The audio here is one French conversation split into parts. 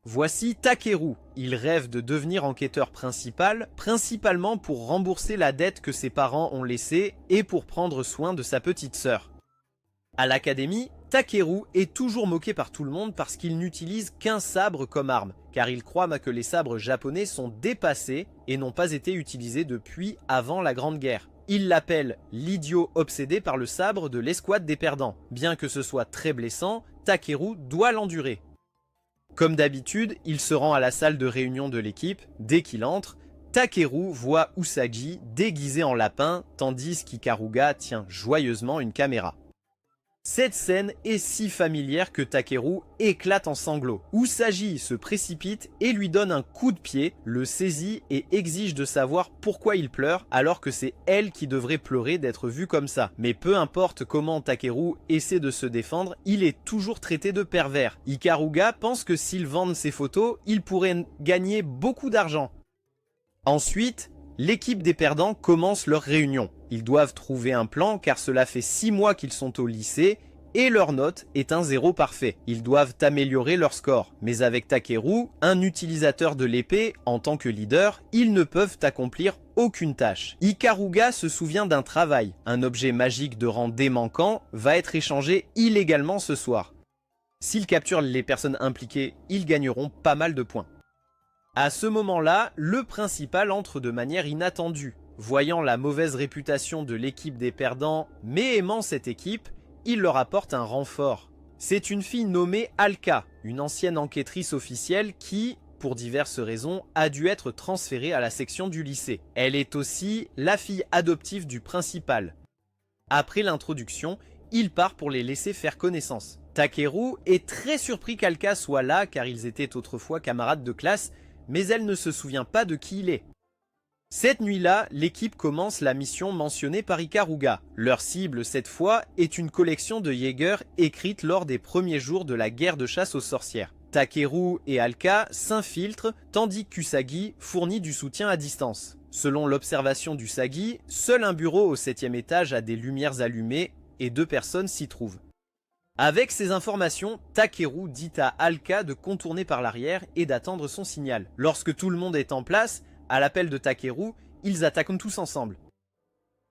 Voici Takeru. Il rêve de devenir enquêteur principal, principalement pour rembourser la dette que ses parents ont laissée et pour prendre soin de sa petite sœur. À l'académie, Takeru est toujours moqué par tout le monde parce qu'il n'utilise qu'un sabre comme arme, car il croit que les sabres japonais sont dépassés et n'ont pas été utilisés depuis avant la Grande Guerre. Il l'appelle l'idiot obsédé par le sabre de l'escouade des perdants. Bien que ce soit très blessant, Takeru doit l'endurer. Comme d'habitude, il se rend à la salle de réunion de l'équipe. Dès qu'il entre, Takeru voit Usagi déguisé en lapin, tandis qu'Ikaruga tient joyeusement une caméra. Cette scène est si familière que Takeru éclate en sanglots. Usagi se précipite et lui donne un coup de pied, le saisit et exige de savoir pourquoi il pleure alors que c'est elle qui devrait pleurer d'être vue comme ça. Mais peu importe comment Takeru essaie de se défendre, il est toujours traité de pervers. Ikaruga pense que s'ils vendent ses photos, il pourrait gagner beaucoup d'argent. Ensuite, l'équipe des perdants commence leur réunion. Ils doivent trouver un plan car cela fait 6 mois qu'ils sont au lycée et leur note est un 0 parfait. Ils doivent améliorer leur score. Mais avec Takeru, un utilisateur de l'épée en tant que leader, ils ne peuvent accomplir aucune tâche. Ikaruga se souvient d'un travail. Un objet magique de rang démanquant va être échangé illégalement ce soir. S'ils capturent les personnes impliquées, ils gagneront pas mal de points. À ce moment-là, le principal entre de manière inattendue. Voyant la mauvaise réputation de l'équipe des perdants, mais aimant cette équipe, il leur apporte un renfort. C'est une fille nommée Alka, une ancienne enquêtrice officielle qui, pour diverses raisons, a dû être transférée à la section du lycée. Elle est aussi la fille adoptive du principal. Après l'introduction, il part pour les laisser faire connaissance. Takeru est très surpris qu'Alka soit là car ils étaient autrefois camarades de classe, mais elle ne se souvient pas de qui il est. Cette nuit-là, l'équipe commence la mission mentionnée par Ikaruga. Leur cible, cette fois, est une collection de Jäger écrite lors des premiers jours de la guerre de chasse aux sorcières. Takeru et Alka s'infiltrent, tandis qu'Usagi fournit du soutien à distance. Selon l'observation d'Usagi, seul un bureau au 7e étage a des lumières allumées et 2 personnes s'y trouvent. Avec ces informations, Takeru dit à Alka de contourner par l'arrière et d'attendre son signal. Lorsque tout le monde est en place, à l'appel de Takeru, ils attaquent tous ensemble.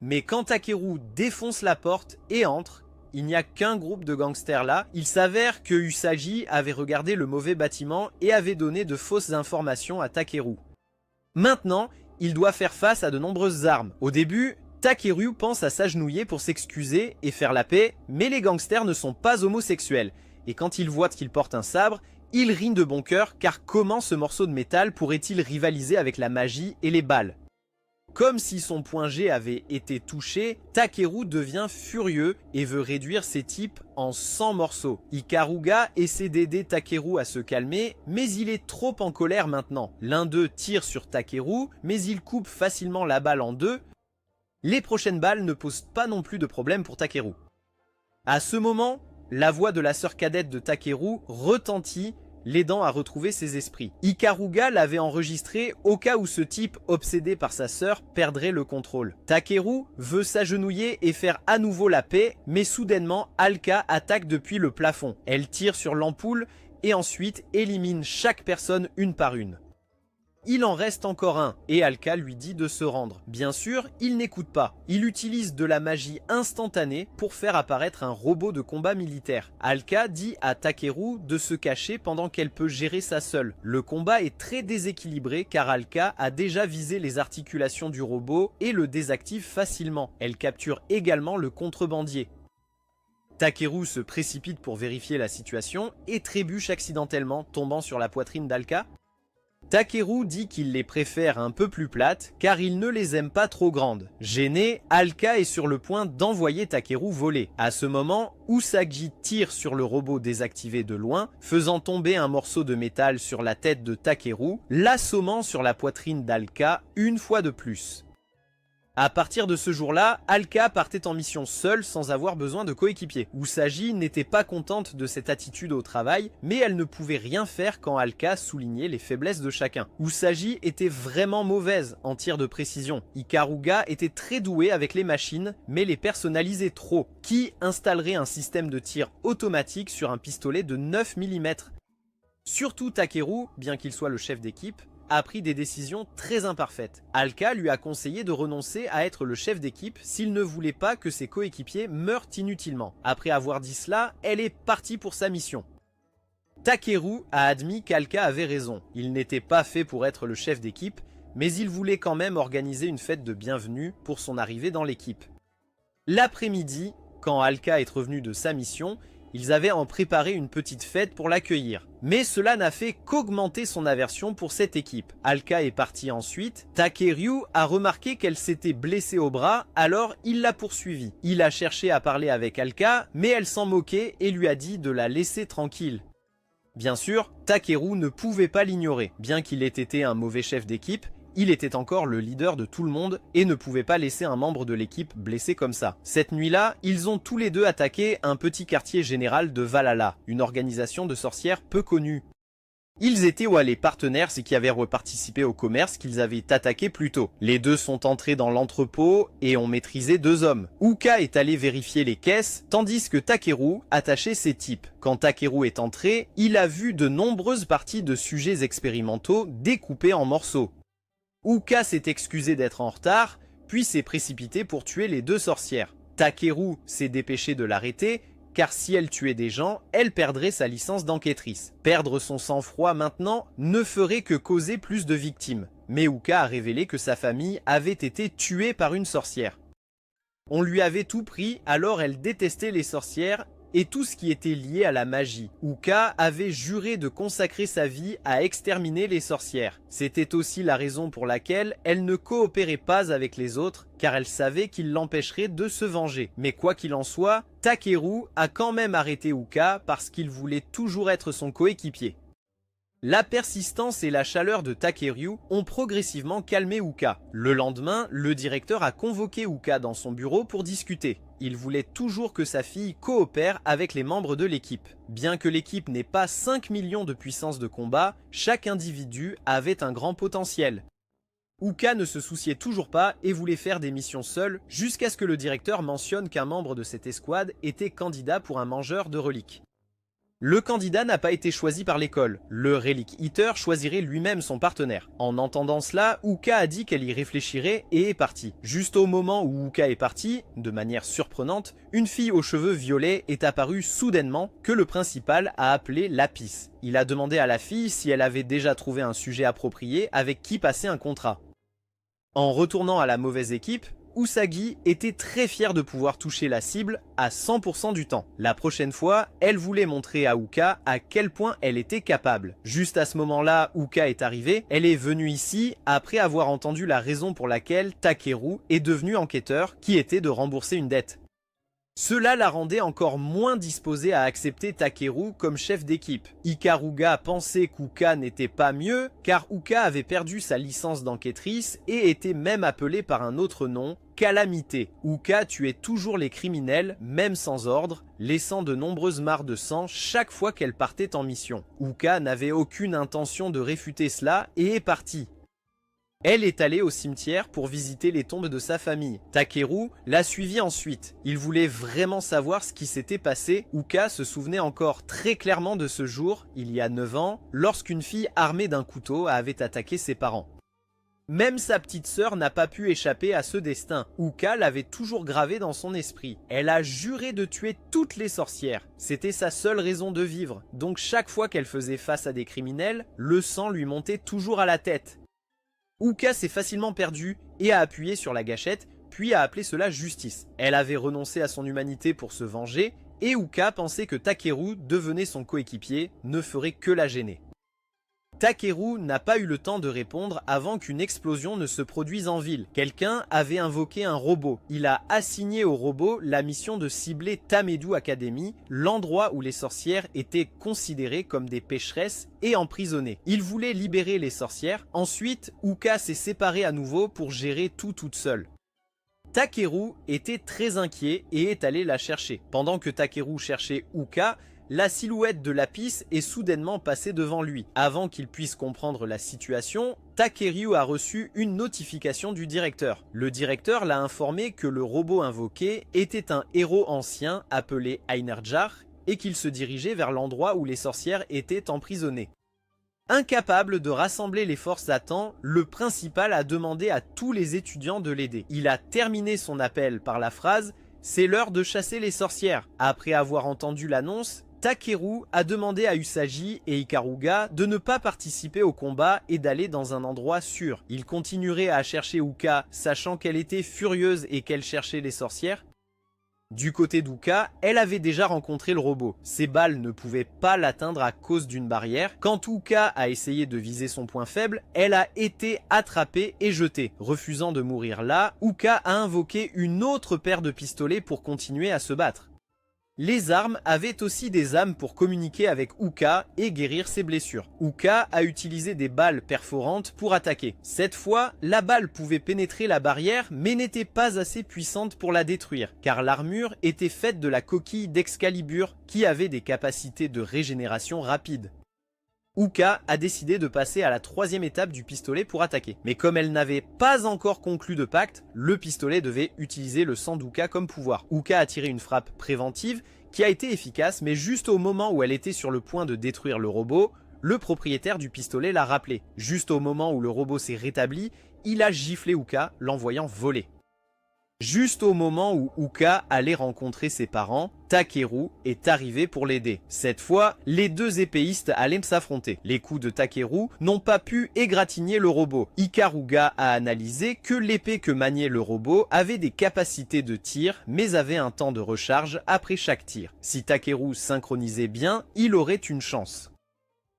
Mais quand Takeru défonce la porte et entre, il n'y a qu'un groupe de gangsters là. Il s'avère que Usagi avait regardé le mauvais bâtiment et avait donné de fausses informations à Takeru. Maintenant, il doit faire face à de nombreuses armes. Au début, Takeru pense à s'agenouiller pour s'excuser et faire la paix, mais les gangsters ne sont pas homosexuels. Et quand ils voient qu'il porte un sabre, il rit de bon cœur car comment ce morceau de métal pourrait-il rivaliser avec la magie et les balles? Comme si son point G avait été touché, Takeru devient furieux et veut réduire ces types en 100 morceaux. Ikaruga essaie d'aider Takeru à se calmer, mais il est trop en colère maintenant. L'un d'eux tire sur Takeru, mais il coupe facilement la balle en 2. Les prochaines balles ne posent pas non plus de problème pour Takeru. À ce moment, la voix de la sœur cadette de Takeru retentit, l'aidant à retrouver ses esprits. Ikaruga l'avait enregistré au cas où ce type, obsédé par sa sœur, perdrait le contrôle. Takeru veut s'agenouiller et faire à nouveau la paix, mais soudainement, Alka attaque depuis le plafond. Elle tire sur l'ampoule et ensuite élimine chaque personne une par une. Il en reste encore un, et Alka lui dit de se rendre. Bien sûr, il n'écoute pas. Il utilise de la magie instantanée pour faire apparaître un robot de combat militaire. Alka dit à Takeru de se cacher pendant qu'elle peut gérer ça seule. Le combat est très déséquilibré car Alka a déjà visé les articulations du robot et le désactive facilement. Elle capture également le contrebandier. Takeru se précipite pour vérifier la situation et trébuche accidentellement, tombant sur la poitrine d'Alka. Takeru dit qu'il les préfère un peu plus plates car il ne les aime pas trop grandes. Gêné, Alka est sur le point d'envoyer Takeru voler. À ce moment, Usagi tire sur le robot désactivé de loin, faisant tomber un morceau de métal sur la tête de Takeru, l'assommant sur la poitrine d'Alka une fois de plus. À partir de ce jour-là, Alka partait en mission seule sans avoir besoin de coéquipier. Usagi n'était pas contente de cette attitude au travail, mais elle ne pouvait rien faire quand Alka soulignait les faiblesses de chacun. Usagi était vraiment mauvaise en tir de précision. Ikaruga était très doué avec les machines, mais les personnalisait trop. Qui installerait un système de tir automatique sur un pistolet de 9 mm? Surtout Takeru, bien qu'il soit le chef d'équipe, a pris des décisions très imparfaites. Alka lui a conseillé de renoncer à être le chef d'équipe s'il ne voulait pas que ses coéquipiers meurent inutilement. Après avoir dit cela, elle est partie pour sa mission. Takeru a admis qu'Alka avait raison. Il n'était pas fait pour être le chef d'équipe, mais il voulait quand même organiser une fête de bienvenue pour son arrivée dans l'équipe. L'après-midi, quand Alka est revenu de sa mission, ils avaient en préparé une petite fête pour l'accueillir. Mais cela n'a fait qu'augmenter son aversion pour cette équipe. Alka est partie ensuite. Takeru a remarqué qu'elle s'était blessée au bras, alors il l'a poursuivie. Il a cherché à parler avec Alka, mais elle s'en moquait et lui a dit de la laisser tranquille. Bien sûr, Takeru ne pouvait pas l'ignorer. Bien qu'il ait été un mauvais chef d'équipe, il était encore le leader de tout le monde et ne pouvait pas laisser un membre de l'équipe blessé comme ça. Cette nuit-là, ils ont tous les deux attaqué un petit quartier général de Valhalla, une organisation de sorcières peu connue. Ils étaient les partenaires, c'est qui avaient reparticipé au commerce qu'ils avaient attaqué plus tôt. Les deux sont entrés dans l'entrepôt et ont maîtrisé 2 hommes. Uka est allé vérifier les caisses, tandis que Takeru attachait ses types. Quand Takeru est entré, il a vu de nombreuses parties de sujets expérimentaux découpés en morceaux. Uka s'est excusé d'être en retard, puis s'est précipité pour tuer les 2 sorcières. Takeru s'est dépêché de l'arrêter, car si elle tuait des gens, elle perdrait sa licence d'enquêtrice. Perdre son sang-froid maintenant ne ferait que causer plus de victimes. Mais Uka a révélé que sa famille avait été tuée par une sorcière. On lui avait tout pris, alors elle détestait les sorcières et tout ce qui était lié à la magie. Uka avait juré de consacrer sa vie à exterminer les sorcières. C'était aussi la raison pour laquelle elle ne coopérait pas avec les autres, car elle savait qu'ils l'empêcheraient de se venger. Mais quoi qu'il en soit, Takeru a quand même arrêté Uka parce qu'il voulait toujours être son coéquipier. La persistance et la chaleur de Takeru ont progressivement calmé Uka. Le lendemain, le directeur a convoqué Uka dans son bureau pour discuter. Il voulait toujours que sa fille coopère avec les membres de l'équipe. Bien que l'équipe n'ait pas 5 millions de puissance de combat, chaque individu avait un grand potentiel. Uka ne se souciait toujours pas et voulait faire des missions seul jusqu'à ce que le directeur mentionne qu'un membre de cette escouade était candidat pour un mangeur de reliques. Le candidat n'a pas été choisi par l'école. Le Relic Eater choisirait lui-même son partenaire. En entendant cela, Uka a dit qu'elle y réfléchirait et est partie. Juste au moment où Uka est partie, de manière surprenante, une fille aux cheveux violets est apparue soudainement que le principal a appelée Lapis. Il a demandé à la fille si elle avait déjà trouvé un sujet approprié avec qui passer un contrat. En retournant à la mauvaise équipe, Usagi était très fière de pouvoir toucher la cible à 100% du temps. La prochaine fois, elle voulait montrer à Uka à quel point elle était capable. Juste à ce moment-là, Uka est arrivée, elle est venue ici après avoir entendu la raison pour laquelle Takeru est devenu enquêteur, qui était de rembourser une dette. Cela la rendait encore moins disposée à accepter Takeru comme chef d'équipe. Ikaruga pensait qu'Uka n'était pas mieux, car Uka avait perdu sa licence d'enquêtrice et était même appelée par un autre nom, Calamité. Uka tuait toujours les criminels, même sans ordre, laissant de nombreuses mares de sang chaque fois qu'elle partait en mission. Uka n'avait aucune intention de réfuter cela et est partie. Elle est allée au cimetière pour visiter les tombes de sa famille. Takeru l'a suivi ensuite. Il voulait vraiment savoir ce qui s'était passé. Uka se souvenait encore très clairement de ce jour, il y a 9 ans, lorsqu'une fille armée d'un couteau avait attaqué ses parents. Même sa petite sœur n'a pas pu échapper à ce destin. Uka l'avait toujours gravé dans son esprit. Elle a juré de tuer toutes les sorcières. C'était sa seule raison de vivre. Donc chaque fois qu'elle faisait face à des criminels, le sang lui montait toujours à la tête. Uka s'est facilement perdue et a appuyé sur la gâchette, puis a appelé cela justice. Elle avait renoncé à son humanité pour se venger, et Uka pensait que Takeru, devenait son coéquipier, ne ferait que la gêner. Takeru n'a pas eu le temps de répondre avant qu'une explosion ne se produise en ville. Quelqu'un avait invoqué un robot. Il a assigné au robot la mission de cibler Tamedu Academy, l'endroit où les sorcières étaient considérées comme des pécheresses et emprisonnées. Il voulait libérer les sorcières. Ensuite, Uka s'est séparée à nouveau pour gérer tout toute seule. Takeru était très inquiet et est allé la chercher. Pendant que Takeru cherchait Uka, la silhouette de Lapis est soudainement passée devant lui. Avant qu'il puisse comprendre la situation, Takeru a reçu une notification du directeur. Le directeur l'a informé que le robot invoqué était un héros ancien appelé Einherjar et qu'il se dirigeait vers l'endroit où les sorcières étaient emprisonnées. Incapable de rassembler les forces à temps, le principal a demandé à tous les étudiants de l'aider. Il a terminé son appel par la phrase « C'est l'heure de chasser les sorcières ». Après avoir entendu l'annonce, Takeru a demandé à Usagi et Ikaruga de ne pas participer au combat et d'aller dans un endroit sûr. Il continuerait à chercher Uka, sachant qu'elle était furieuse et qu'elle cherchait les sorcières. Du côté d'Uka, elle avait déjà rencontré le robot. Ses balles ne pouvaient pas l'atteindre à cause d'une barrière. Quand Uka a essayé de viser son point faible, elle a été attrapée et jetée. Refusant de mourir là, Uka a invoqué une autre paire de pistolets pour continuer à se battre. Les armes avaient aussi des âmes pour communiquer avec Uka et guérir ses blessures. Uka a utilisé des balles perforantes pour attaquer. Cette fois, la balle pouvait pénétrer la barrière mais n'était pas assez puissante pour la détruire, car l'armure était faite de la coquille d'Excalibur qui avait des capacités de régénération rapide. Uka a décidé de passer à la troisième étape du pistolet pour attaquer. Mais comme elle n'avait pas encore conclu de pacte, le pistolet devait utiliser le sang d'Uka comme pouvoir. Uka a tiré une frappe préventive qui a été efficace, mais juste au moment où elle était sur le point de détruire le robot, le propriétaire du pistolet l'a rappelé. Juste au moment où le robot s'est rétabli, il a giflé Uka, l'envoyant voler. Juste au moment où Uka allait rencontrer ses parents, Takeru est arrivé pour l'aider. Cette fois, les deux épéistes allaient s'affronter. Les coups de Takeru n'ont pas pu égratigner le robot. Ikaruga a analysé que l'épée que maniait le robot avait des capacités de tir, mais avait un temps de recharge après chaque tir. Si Takeru synchronisait bien, il aurait une chance.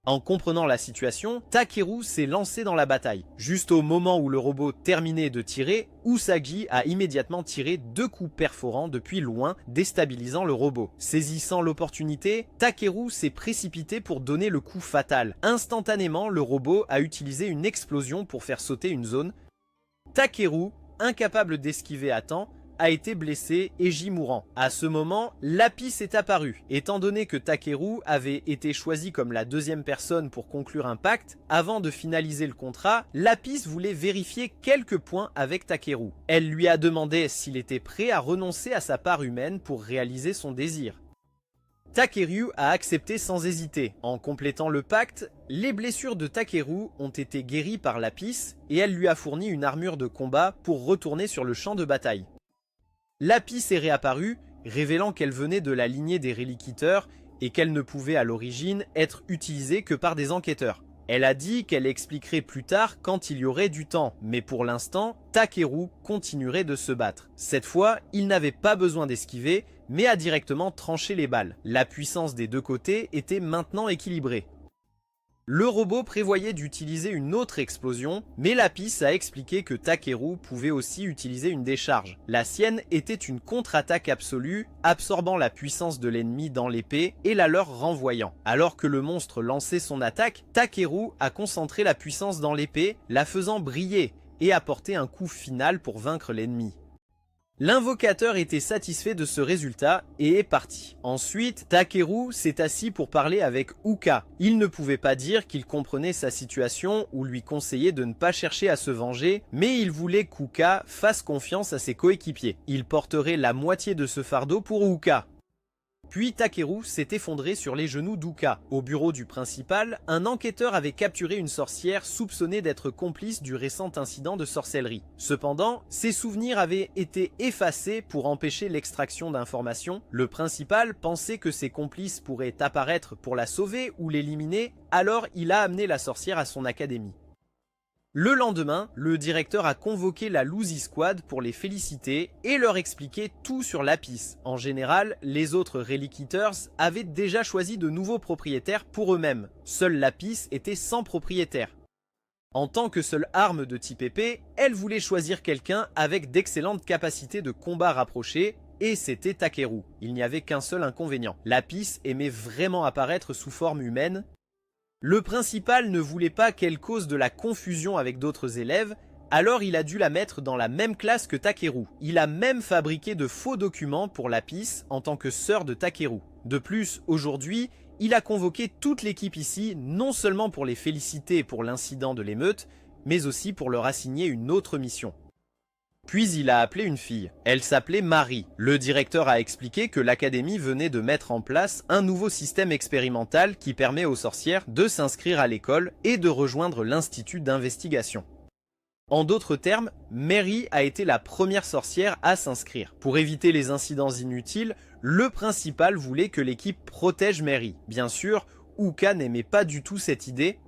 En comprenant la situation, Takeru s'est lancé dans la bataille. Juste au moment où le robot terminait de tirer, Usagi a immédiatement tiré 2 coups perforants depuis loin, déstabilisant le robot. Saisissant l'opportunité, Takeru s'est précipité pour donner le coup fatal. Instantanément, le robot a utilisé une explosion pour faire sauter une zone. Takeru, incapable d'esquiver à temps, a été blessé et gît mourant. À ce moment, Lapis est apparu. Étant donné que Takeru avait été choisi comme la deuxième personne pour conclure un pacte, avant de finaliser le contrat, Lapis voulait vérifier quelques points avec Takeru. Elle lui a demandé s'il était prêt à renoncer à sa part humaine pour réaliser son désir. Takeru a accepté sans hésiter. En complétant le pacte, les blessures de Takeru ont été guéries par Lapis et elle lui a fourni une armure de combat pour retourner sur le champ de bataille. Lapis est réapparue, révélant qu'elle venait de la lignée des Reliquiteurs et qu'elle ne pouvait à l'origine être utilisée que par des enquêteurs. Elle a dit qu'elle expliquerait plus tard quand il y aurait du temps, mais pour l'instant, Takeru continuerait de se battre. Cette fois, il n'avait pas besoin d'esquiver, mais a directement tranché les balles. La puissance des deux côtés était maintenant équilibrée. Le robot prévoyait d'utiliser une autre explosion, mais Lapis a expliqué que Takeru pouvait aussi utiliser une décharge. La sienne était une contre-attaque absolue, absorbant la puissance de l'ennemi dans l'épée et la leur renvoyant. Alors que le monstre lançait son attaque, Takeru a concentré la puissance dans l'épée, la faisant briller et apporter un coup final pour vaincre l'ennemi. L'invocateur était satisfait de ce résultat et est parti. Ensuite, Takeru s'est assis pour parler avec Uka. Il ne pouvait pas dire qu'il comprenait sa situation ou lui conseiller de ne pas chercher à se venger, mais il voulait qu'Uka fasse confiance à ses coéquipiers. Il porterait la moitié de ce fardeau pour Uka. Puis Takeru s'est effondré sur les genoux d'Uka. Au bureau du principal, un enquêteur avait capturé une sorcière soupçonnée d'être complice du récent incident de sorcellerie. Cependant, ses souvenirs avaient été effacés pour empêcher l'extraction d'informations. Le principal pensait que ses complices pourraient apparaître pour la sauver ou l'éliminer, alors il a amené la sorcière à son académie. Le lendemain, le directeur a convoqué la Luzi Squad pour les féliciter et leur expliquer tout sur Lapis. En général, les autres Reliquiteurs avaient déjà choisi de nouveaux propriétaires pour eux-mêmes. Seul Lapis était sans propriétaire. En tant que seule arme de type épée, elle voulait choisir quelqu'un avec d'excellentes capacités de combat rapprochées, et c'était Takeru. Il n'y avait qu'un seul inconvénient. Lapis aimait vraiment apparaître sous forme humaine. Le principal ne voulait pas qu'elle cause de la confusion avec d'autres élèves, alors il a dû la mettre dans la même classe que Takeru. Il a même fabriqué de faux documents pour Lapis en tant que sœur de Takeru. De plus, aujourd'hui, il a convoqué toute l'équipe ici, non seulement pour les féliciter pour l'incident de l'émeute, mais aussi pour leur assigner une autre mission. Puis il a appelé une fille. Elle s'appelait Marie. Le directeur a expliqué que l'académie venait de mettre en place un nouveau système expérimental qui permet aux sorcières de s'inscrire à l'école et de rejoindre l'institut d'investigation. En d'autres termes, Mary a été la première sorcière à s'inscrire. Pour éviter les incidents inutiles, le principal voulait que l'équipe protège Mary. Bien sûr, Uka n'aimait pas du tout cette idée.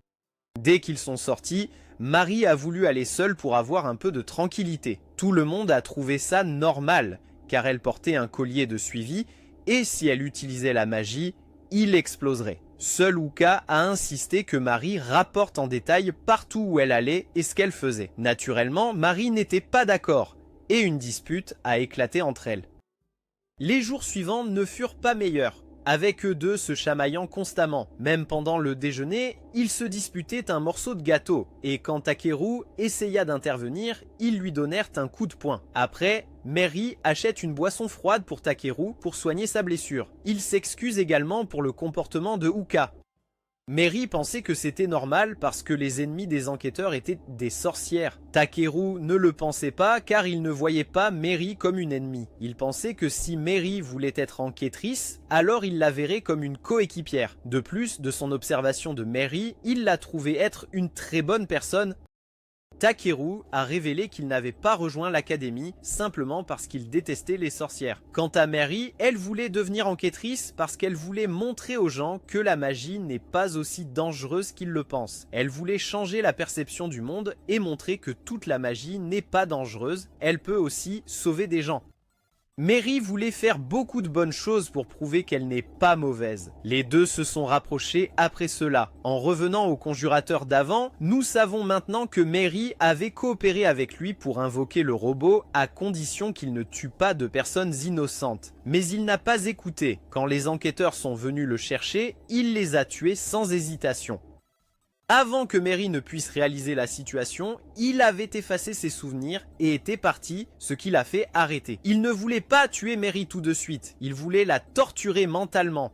Dès qu'ils sont sortis, Marie a voulu aller seule pour avoir un peu de tranquillité. Tout le monde a trouvé ça normal, car elle portait un collier de suivi, et si elle utilisait la magie, il exploserait. Seul Uka a insisté que Marie rapporte en détail partout où elle allait et ce qu'elle faisait. Naturellement, Marie n'était pas d'accord, et une dispute a éclaté entre elles. Les jours suivants ne furent pas meilleurs, avec eux deux se chamaillant constamment. Même pendant le déjeuner, ils se disputaient un morceau de gâteau, et quand Takeru essaya d'intervenir, ils lui donnèrent un coup de poing. Après, Mary achète une boisson froide pour Takeru pour soigner sa blessure. Il s'excuse également pour le comportement de Uka. Mary pensait que c'était normal parce que les ennemis des enquêteurs étaient des sorcières. Takeru ne le pensait pas car il ne voyait pas Mary comme une ennemie. Il pensait que si Mary voulait être enquêtrice, alors il la verrait comme une coéquipière. De plus, de son observation de Mary, il la trouvait être une très bonne personne. Takeru a révélé qu'il n'avait pas rejoint l'académie simplement parce qu'il détestait les sorcières. Quant à Mary, elle voulait devenir enquêtrice parce qu'elle voulait montrer aux gens que la magie n'est pas aussi dangereuse qu'ils le pensent. Elle voulait changer la perception du monde et montrer que toute la magie n'est pas dangereuse, elle peut aussi sauver des gens. Mary voulait faire beaucoup de bonnes choses pour prouver qu'elle n'est pas mauvaise. Les deux se sont rapprochés après cela. En revenant au conjurateur d'avant, nous savons maintenant que Mary avait coopéré avec lui pour invoquer le robot à condition qu'il ne tue pas de personnes innocentes. Mais il n'a pas écouté. Quand les enquêteurs sont venus le chercher, il les a tués sans hésitation. Avant que Mary ne puisse réaliser la situation, il avait effacé ses souvenirs et était parti, ce qui l'a fait arrêter. Il ne voulait pas tuer Mary tout de suite, il voulait la torturer mentalement.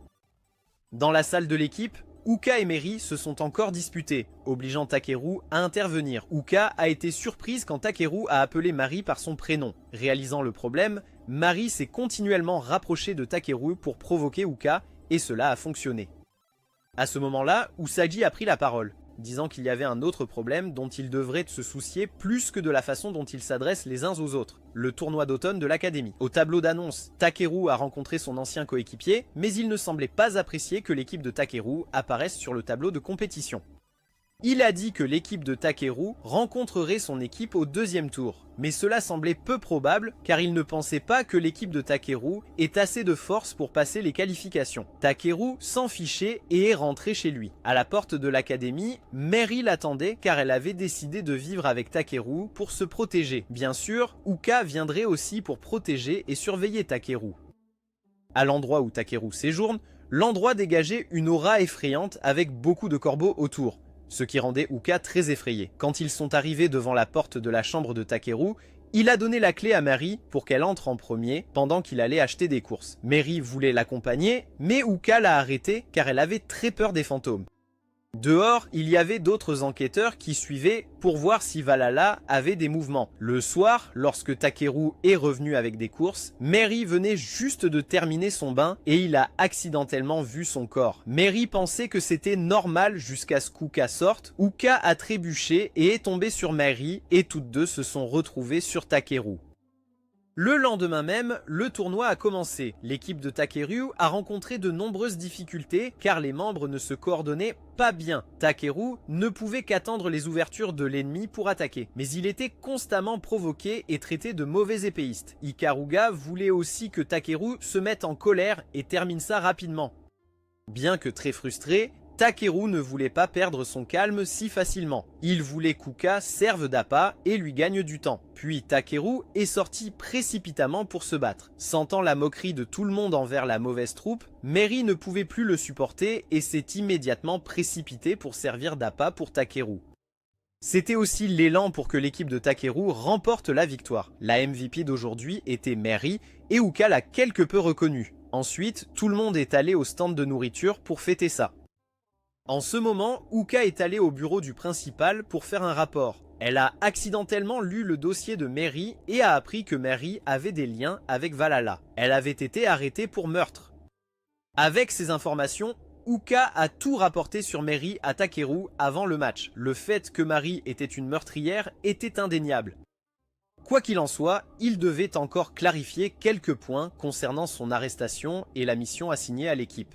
Dans la salle de l'équipe, Uka et Mary se sont encore disputés, obligeant Takeru à intervenir. Uka a été surprise quand Takeru a appelé Mary par son prénom. Réalisant le problème, Mary s'est continuellement rapprochée de Takeru pour provoquer Uka et cela a fonctionné. À ce moment-là, Usagi a pris la parole, disant qu'il y avait un autre problème dont il devrait se soucier plus que de la façon dont ils s'adressent les uns aux autres, le tournoi d'automne de l'académie. Au tableau d'annonce, Takeru a rencontré son ancien coéquipier, mais il ne semblait pas apprécier que l'équipe de Takeru apparaisse sur le tableau de compétition. Il a dit que l'équipe de Takeru rencontrerait son équipe au deuxième tour, mais cela semblait peu probable car il ne pensait pas que l'équipe de Takeru ait assez de force pour passer les qualifications. Takeru s'en fichait et est rentré chez lui. À la porte de l'académie, Mary l'attendait car elle avait décidé de vivre avec Takeru pour se protéger. Bien sûr, Uka viendrait aussi pour protéger et surveiller Takeru. À l'endroit où Takeru séjourne, l'endroit dégageait une aura effrayante avec beaucoup de corbeaux autour, ce qui rendait Uka très effrayé. Quand ils sont arrivés devant la porte de la chambre de Takeru, il a donné la clé à Mary pour qu'elle entre en premier pendant qu'il allait acheter des courses. Mary voulait l'accompagner, mais Uka l'a arrêtée car elle avait très peur des fantômes. Dehors, il y avait d'autres enquêteurs qui suivaient pour voir si Valhalla avait des mouvements. Le soir, lorsque Takeru est revenu avec des courses, Mary venait juste de terminer son bain et il a accidentellement vu son corps. Mary pensait que c'était normal jusqu'à ce qu'Uka sorte. Uka a trébuché et est tombé sur Mary et toutes deux se sont retrouvées sur Takeru. Le lendemain même, le tournoi a commencé. L'équipe de Takeru a rencontré de nombreuses difficultés car les membres ne se coordonnaient pas bien. Takeru ne pouvait qu'attendre les ouvertures de l'ennemi pour attaquer, mais il était constamment provoqué et traité de mauvais épéiste. Ikaruga voulait aussi que Takeru se mette en colère et termine ça rapidement. Bien que très frustré, Takeru ne voulait pas perdre son calme si facilement. Il voulait qu'Uka serve d'appât et lui gagne du temps. Puis Takeru est sorti précipitamment pour se battre. Sentant la moquerie de tout le monde envers la mauvaise troupe, Mary ne pouvait plus le supporter et s'est immédiatement précipitée pour servir d'appât pour Takeru. C'était aussi l'élan pour que l'équipe de Takeru remporte la victoire. La MVP d'aujourd'hui était Mary et Uka l'a quelque peu reconnue. Ensuite, tout le monde est allé au stand de nourriture pour fêter ça. En ce moment, Uka est allée au bureau du principal pour faire un rapport. Elle a accidentellement lu le dossier de Mary et a appris que Mary avait des liens avec Valhalla. Elle avait été arrêtée pour meurtre. Avec ces informations, Uka a tout rapporté sur Mary à Takeru avant le match. Le fait que Mary était une meurtrière était indéniable. Quoi qu'il en soit, il devait encore clarifier quelques points concernant son arrestation et la mission assignée à l'équipe.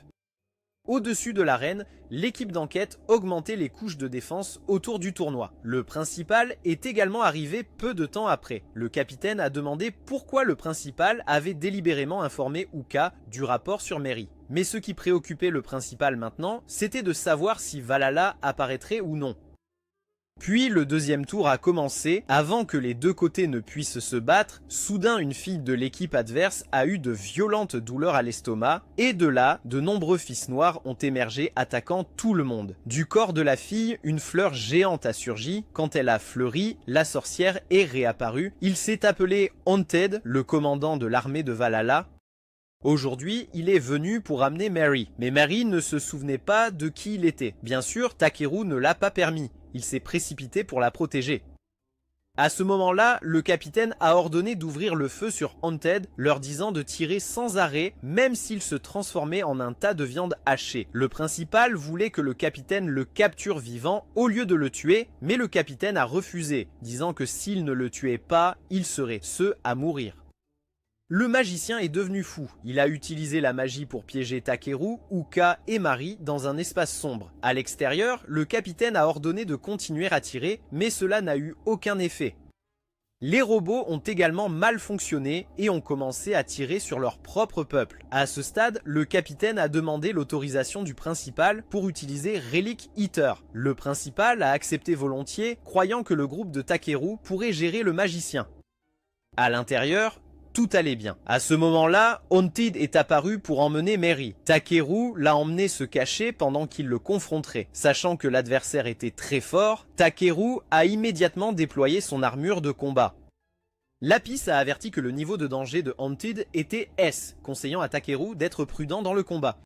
Au-dessus de l'arène, l'équipe d'enquête augmentait les couches de défense autour du tournoi. Le principal est également arrivé peu de temps après. Le capitaine a demandé pourquoi le principal avait délibérément informé Uka du rapport sur Mary. Mais ce qui préoccupait le principal maintenant, c'était de savoir si Valhalla apparaîtrait ou non. Puis le deuxième tour a commencé. Avant que les deux côtés ne puissent se battre, soudain une fille de l'équipe adverse a eu de violentes douleurs à l'estomac, et de là, de nombreux fils noirs ont émergé attaquant tout le monde. Du corps de la fille, une fleur géante a surgi. Quand elle a fleuri, la sorcière est réapparue. Il s'est appelé Haunted, le commandant de l'armée de Valhalla. Aujourd'hui, il est venu pour amener Mary, mais Mary ne se souvenait pas de qui il était. Bien sûr, Takeru ne l'a pas permis. Il s'est précipité pour la protéger. À ce moment-là, le capitaine a ordonné d'ouvrir le feu sur Haunted, leur disant de tirer sans arrêt, même s'il se transformait en un tas de viande hachée. Le principal voulait que le capitaine le capture vivant au lieu de le tuer, mais le capitaine a refusé, disant que s'il ne le tuait pas, il serait à mourir. Le magicien est devenu fou. Il a utilisé la magie pour piéger Takeru, Uka et Mary dans un espace sombre. À l'extérieur, le capitaine a ordonné de continuer à tirer, mais cela n'a eu aucun effet. Les robots ont également mal fonctionné et ont commencé à tirer sur leur propre peuple. À ce stade, le capitaine a demandé l'autorisation du principal pour utiliser Relic Eater. Le principal a accepté volontiers, croyant que le groupe de Takeru pourrait gérer le magicien. À l'intérieur, tout allait bien. À ce moment-là, Haunted est apparu pour emmener Mary. Takeru l'a emmené se cacher pendant qu'il le confronterait. Sachant que l'adversaire était très fort, Takeru a immédiatement déployé son armure de combat. Lapis a averti que le niveau de danger de Haunted était S, conseillant à Takeru d'être prudent dans le combat.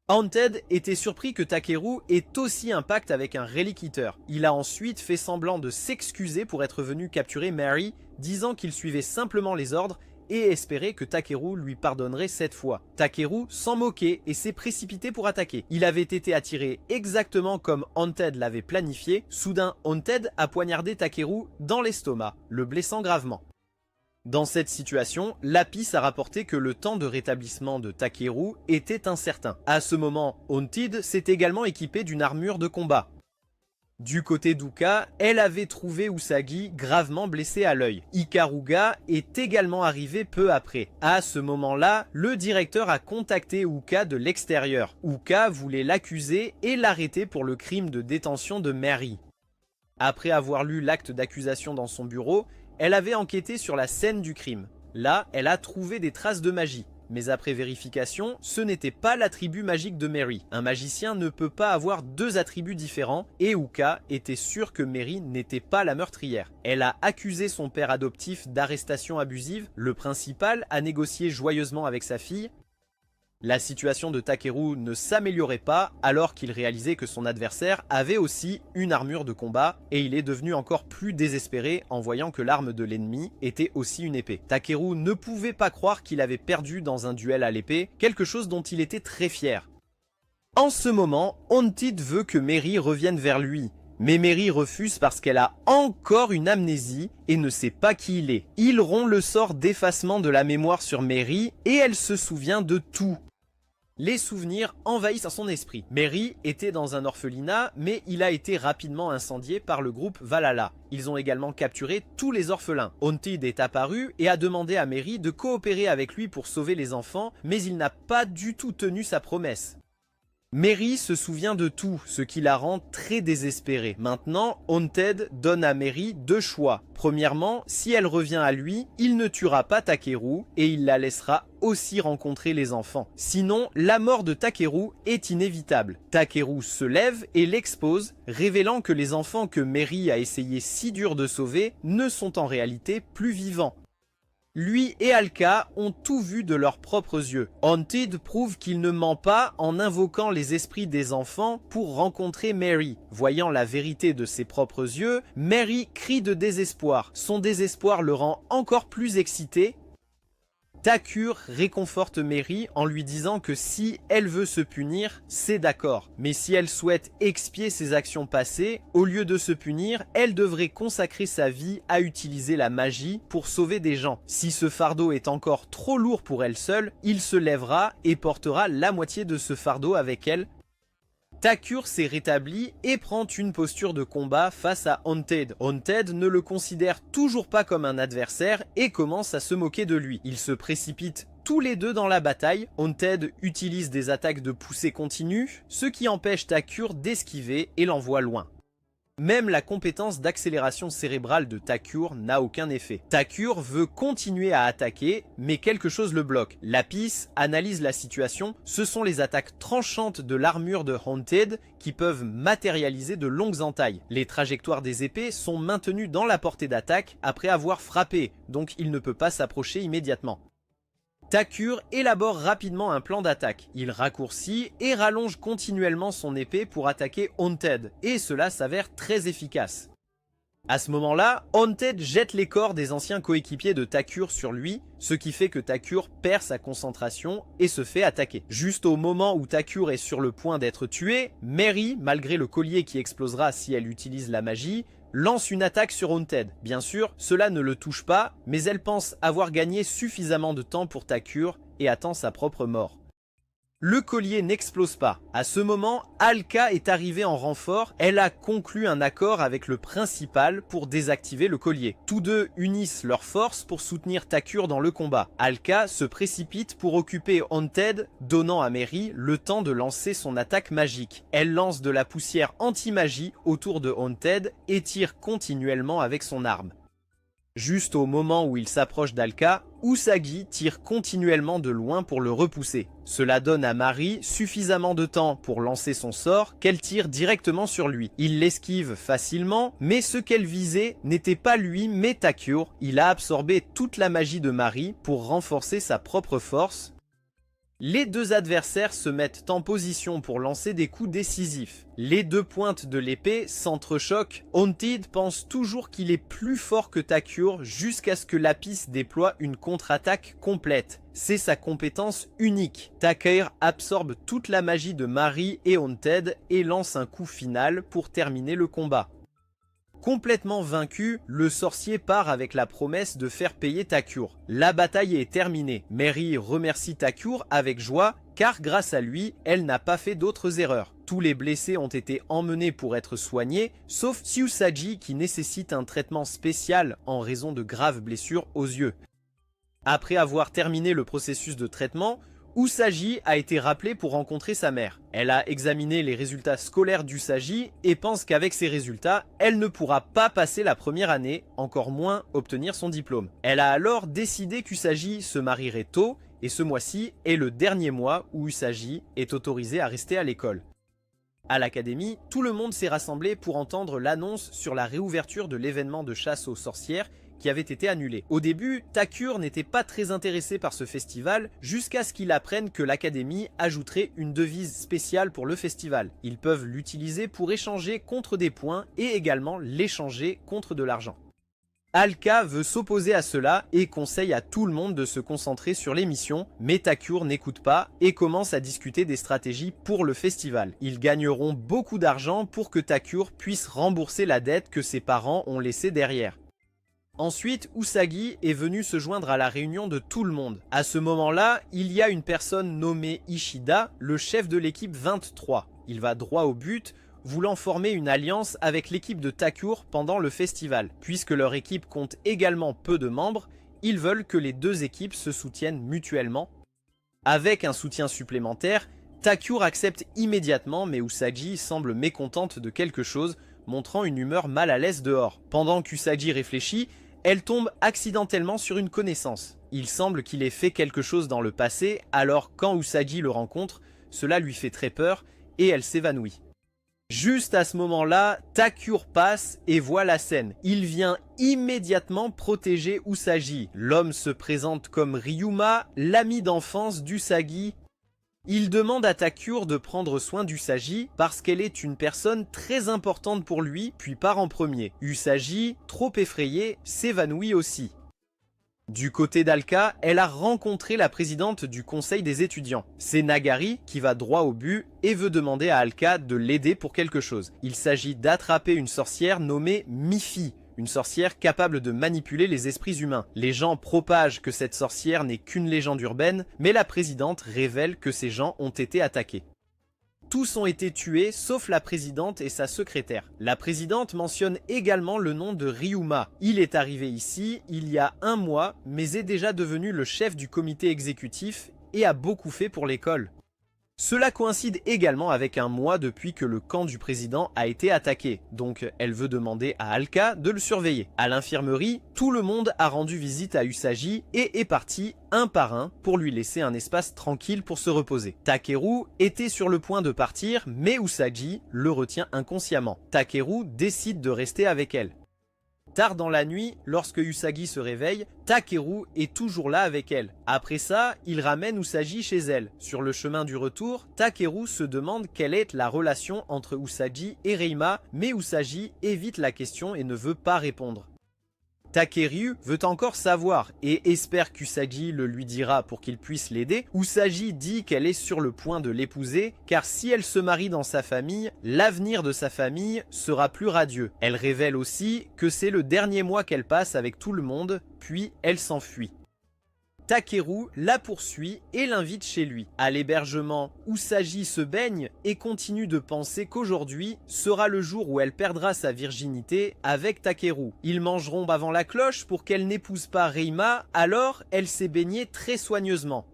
Haunted était surpris que Takeru ait aussi un pacte avec un Relic Eater. Il a ensuite fait semblant de s'excuser pour être venu capturer Mary, disant qu'il suivait simplement les ordres et espérait que Takeru lui pardonnerait cette fois. Takeru s'en moquait et s'est précipité pour attaquer. Il avait été attiré exactement comme Haunted l'avait planifié. Soudain, Haunted a poignardé Takeru dans l'estomac, le blessant gravement. Dans cette situation, Lapis a rapporté que le temps de rétablissement de Takeru était incertain. À ce moment, Haunted s'est également équipé d'une armure de combat. Du côté d'Uka, elle avait trouvé Usagi gravement blessé à l'œil. Ikaruga est également arrivé peu après. À ce moment-là, le directeur a contacté Uka de l'extérieur. Uka voulait l'accuser et l'arrêter pour le crime de détention de Mary. Après avoir lu l'acte d'accusation dans son bureau, elle avait enquêté sur la scène du crime. Là, elle a trouvé des traces de magie. Mais après vérification, ce n'était pas l'attribut magique de Mary. Un magicien ne peut pas avoir deux attributs différents et Uka était sûre que Mary n'était pas la meurtrière. Elle a accusé son père adoptif d'arrestation abusive. Le principal a négocié joyeusement avec sa fille. La situation de Takeru ne s'améliorait pas alors qu'il réalisait que son adversaire avait aussi une armure de combat et il est devenu encore plus désespéré en voyant que l'arme de l'ennemi était aussi une épée. Takeru ne pouvait pas croire qu'il avait perdu dans un duel à l'épée, quelque chose dont il était très fier. En ce moment, Haunted veut que Mary revienne vers lui. Mais Mary refuse parce qu'elle a encore une amnésie et ne sait pas qui il est. Il rompt le sort d'effacement de la mémoire sur Mary et elle se souvient de tout. Les souvenirs envahissent son esprit. Mary était dans un orphelinat, mais il a été rapidement incendié par le groupe Valhalla. Ils ont également capturé tous les orphelins. Haunted est apparu et a demandé à Mary de coopérer avec lui pour sauver les enfants, mais il n'a pas du tout tenu sa promesse. Mary se souvient de tout, ce qui la rend très désespérée. Maintenant, Haunted donne à Mary deux choix. Premièrement, si elle revient à lui, il ne tuera pas Takeru et il la laissera aussi rencontrer les enfants. Sinon, la mort de Takeru est inévitable. Takeru se lève et l'expose, révélant que les enfants que Mary a essayé si dur de sauver ne sont en réalité plus vivants. lui et Alka ont tout vu de leurs propres yeux. Haunted prouve qu'il ne ment pas en invoquant les esprits des enfants pour rencontrer Mary. Voyant la vérité de ses propres yeux, Mary crie de désespoir. Son désespoir le rend encore plus excité. Takur réconforte Mary en lui disant que si elle veut se punir, c'est d'accord. Mais si elle souhaite expier ses actions passées, au lieu de se punir, elle devrait consacrer sa vie à utiliser la magie pour sauver des gens. Si ce fardeau est encore trop lourd pour elle seule, il se lèvera et portera la moitié de ce fardeau avec elle. Takur s'est rétabli et prend une posture de combat face à Haunted. Haunted ne le considère toujours pas comme un adversaire et commence à se moquer de lui. Ils se précipitent tous les deux dans la bataille. Haunted utilise des attaques de poussée continue, ce qui empêche Takur d'esquiver et l'envoie loin. Même la compétence d'accélération cérébrale de Takur n'a aucun effet. Takur veut continuer à attaquer, mais quelque chose le bloque. Lapis analyse la situation, ce sont les attaques tranchantes de l'armure de Haunted qui peuvent matérialiser de longues entailles. Les trajectoires des épées sont maintenues dans la portée d'attaque après avoir frappé, donc il ne peut pas s'approcher immédiatement. Takur élabore rapidement un plan d'attaque. Il raccourcit et rallonge continuellement son épée pour attaquer Haunted, et cela s'avère très efficace. À ce moment-là, Haunted jette les corps des anciens coéquipiers de Takur sur lui, ce qui fait que Takur perd sa concentration et se fait attaquer. Juste au moment où Takur est sur le point d'être tué, Mary, malgré le collier qui explosera si elle utilise la magie, lance une attaque sur Haunted. Bien sûr, cela ne le touche pas, mais elle pense avoir gagné suffisamment de temps pour Takur et attend sa propre mort. Le collier n'explose pas. À ce moment, Alka est arrivée en renfort. Elle a conclu un accord avec le principal pour désactiver le collier. Tous deux unissent leurs forces pour soutenir Takur dans le combat. Alka se précipite pour occuper Haunted, donnant à Mary le temps de lancer son attaque magique. Elle lance de la poussière anti-magie autour de Haunted et tire continuellement avec son arme. Juste au moment où il s'approche d'Alka, Usagi tire continuellement de loin pour le repousser. Cela donne à Mary suffisamment de temps pour lancer son sort qu'elle tire directement sur lui. Il l'esquive facilement, mais ce qu'elle visait n'était pas lui mais Takur. Il a absorbé toute la magie de Mary pour renforcer sa propre force. Les deux adversaires se mettent en position pour lancer des coups décisifs. Les deux pointes de l'épée s'entrechoquent. Haunted pense toujours qu'il est plus fort que Takur jusqu'à ce que Lapis déploie une contre-attaque complète. C'est sa compétence unique. Takur absorbe toute la magie de Mary et Haunted et lance un coup final pour terminer le combat. Complètement vaincu, le sorcier part avec la promesse de faire payer Takur. La bataille est terminée. Mary remercie Takur avec joie car grâce à lui, elle n'a pas fait d'autres erreurs. Tous les blessés ont été emmenés pour être soignés, sauf Usagi qui nécessite un traitement spécial en raison de graves blessures aux yeux. Après avoir terminé le processus de traitement, Usagi a été rappelée pour rencontrer sa mère. Elle a examiné les résultats scolaires d'Usagi et pense qu'avec ces résultats, elle ne pourra pas passer la première année, encore moins obtenir son diplôme. Elle a alors décidé qu'Usagi se marierait tôt et ce mois-ci est le dernier mois où Usagi est autorisé à rester à l'école. À l'académie, tout le monde s'est rassemblé pour entendre l'annonce sur la réouverture de l'événement de chasse aux sorcières qui avait été annulé. Au début, Takur n'était pas très intéressé par ce festival jusqu'à ce qu'il apprenne que l'académie ajouterait une devise spéciale pour le festival. Ils peuvent l'utiliser pour échanger contre des points et également l'échanger contre de l'argent. Alka veut s'opposer à cela et conseille à tout le monde de se concentrer sur les missions, mais Takur n'écoute pas et commence à discuter des stratégies pour le festival. Ils gagneront beaucoup d'argent pour que Takur puisse rembourser la dette que ses parents ont laissée derrière. Ensuite, Usagi est venu se joindre à la réunion de tout le monde. À ce moment-là, il y a une personne nommée Ishida, le chef de l'équipe 23. Il va droit au but, voulant former une alliance avec l'équipe de Takur pendant le festival. Puisque leur équipe compte également peu de membres, ils veulent que les deux équipes se soutiennent mutuellement. Avec un soutien supplémentaire, Takur accepte immédiatement, mais Usagi semble mécontente de quelque chose, montrant une humeur mal à l'aise dehors. Pendant qu'Usagi réfléchit, elle tombe accidentellement sur une connaissance. Il semble qu'il ait fait quelque chose dans le passé, alors quand Usagi le rencontre, cela lui fait très peur et elle s'évanouit. Juste à ce moment-là, Takure passe et voit la scène. Il vient immédiatement protéger Usagi. L'homme se présente comme Ryuma, l'ami d'enfance d'Usagi. Il demande à Takure de prendre soin d'Usagi parce qu'elle est une personne très importante pour lui, puis part en premier. Usagi, trop effrayée, s'évanouit aussi. Du côté d'Alka, elle a rencontré la présidente du conseil des étudiants. C'est Nagari qui va droit au but et veut demander à Alka de l'aider pour quelque chose. Il s'agit d'attraper une sorcière nommée Mifi, une sorcière capable de manipuler les esprits humains. Les gens propagent que cette sorcière n'est qu'une légende urbaine, mais la présidente révèle que ces gens ont été attaqués. Tous ont été tués sauf la présidente et sa secrétaire. La présidente mentionne également le nom de Ryuma. Il est arrivé ici il y a 1 mois, mais est déjà devenu le chef du comité exécutif et a beaucoup fait pour l'école. Cela coïncide également avec 1 mois depuis que le camp du président a été attaqué, donc elle veut demander à Alka de le surveiller. À l'infirmerie, tout le monde a rendu visite à Usagi et est parti un par un pour lui laisser un espace tranquille pour se reposer. Takeru était sur le point de partir, mais Usagi le retient inconsciemment. Takeru décide de rester avec elle. Tard dans la nuit, lorsque Usagi se réveille, Takeru est toujours là avec elle. Après ça, il ramène Usagi chez elle. Sur le chemin du retour, Takeru se demande quelle est la relation entre Usagi et Reima, mais Usagi évite la question et ne veut pas répondre. Takeru veut encore savoir et espère qu'Usagi le lui dira pour qu'il puisse l'aider. Usagi dit qu'elle est sur le point de l'épouser car si elle se marie dans sa famille, l'avenir de sa famille sera plus radieux. Elle révèle aussi que c'est le dernier mois qu'elle passe avec tout le monde, puis elle s'enfuit. Takeru la poursuit et l'invite chez lui. À l'hébergement, Usagi se baigne et continue de penser qu'aujourd'hui sera le jour où elle perdra sa virginité avec Takeru. Ils mangeront avant la cloche pour qu'elle n'épouse pas Reima, alors elle s'est baignée très soigneusement.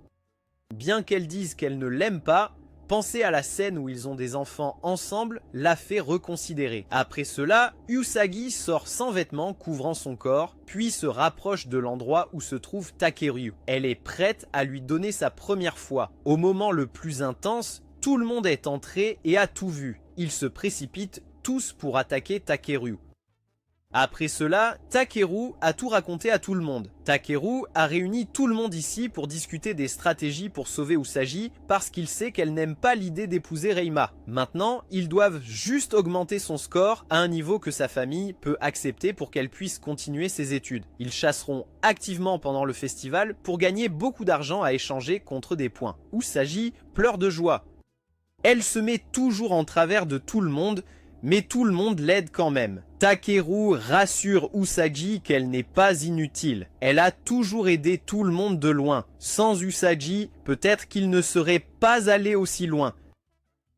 Bien qu'elle dise qu'elle ne l'aime pas, penser à la scène où ils ont des enfants ensemble l'a fait reconsidérer. Après cela, Usagi sort sans vêtements couvrant son corps, puis se rapproche de l'endroit où se trouve Takeru. Elle est prête à lui donner sa première fois. Au moment le plus intense, tout le monde est entré et a tout vu. Ils se précipitent tous pour attaquer Takeru. Après cela, Takeru a tout raconté à tout le monde. Takeru a réuni tout le monde ici pour discuter des stratégies pour sauver Usagi parce qu'il sait qu'elle n'aime pas l'idée d'épouser Reima. Maintenant, ils doivent juste augmenter son score à un niveau que sa famille peut accepter pour qu'elle puisse continuer ses études. Ils chasseront activement pendant le festival pour gagner beaucoup d'argent à échanger contre des points. Usagi pleure de joie. Elle se met toujours en travers de tout le monde, mais tout le monde l'aide quand même. Takeru rassure Usagi qu'elle n'est pas inutile. Elle a toujours aidé tout le monde de loin. Sans Usagi, peut-être qu'il ne serait pas allé aussi loin.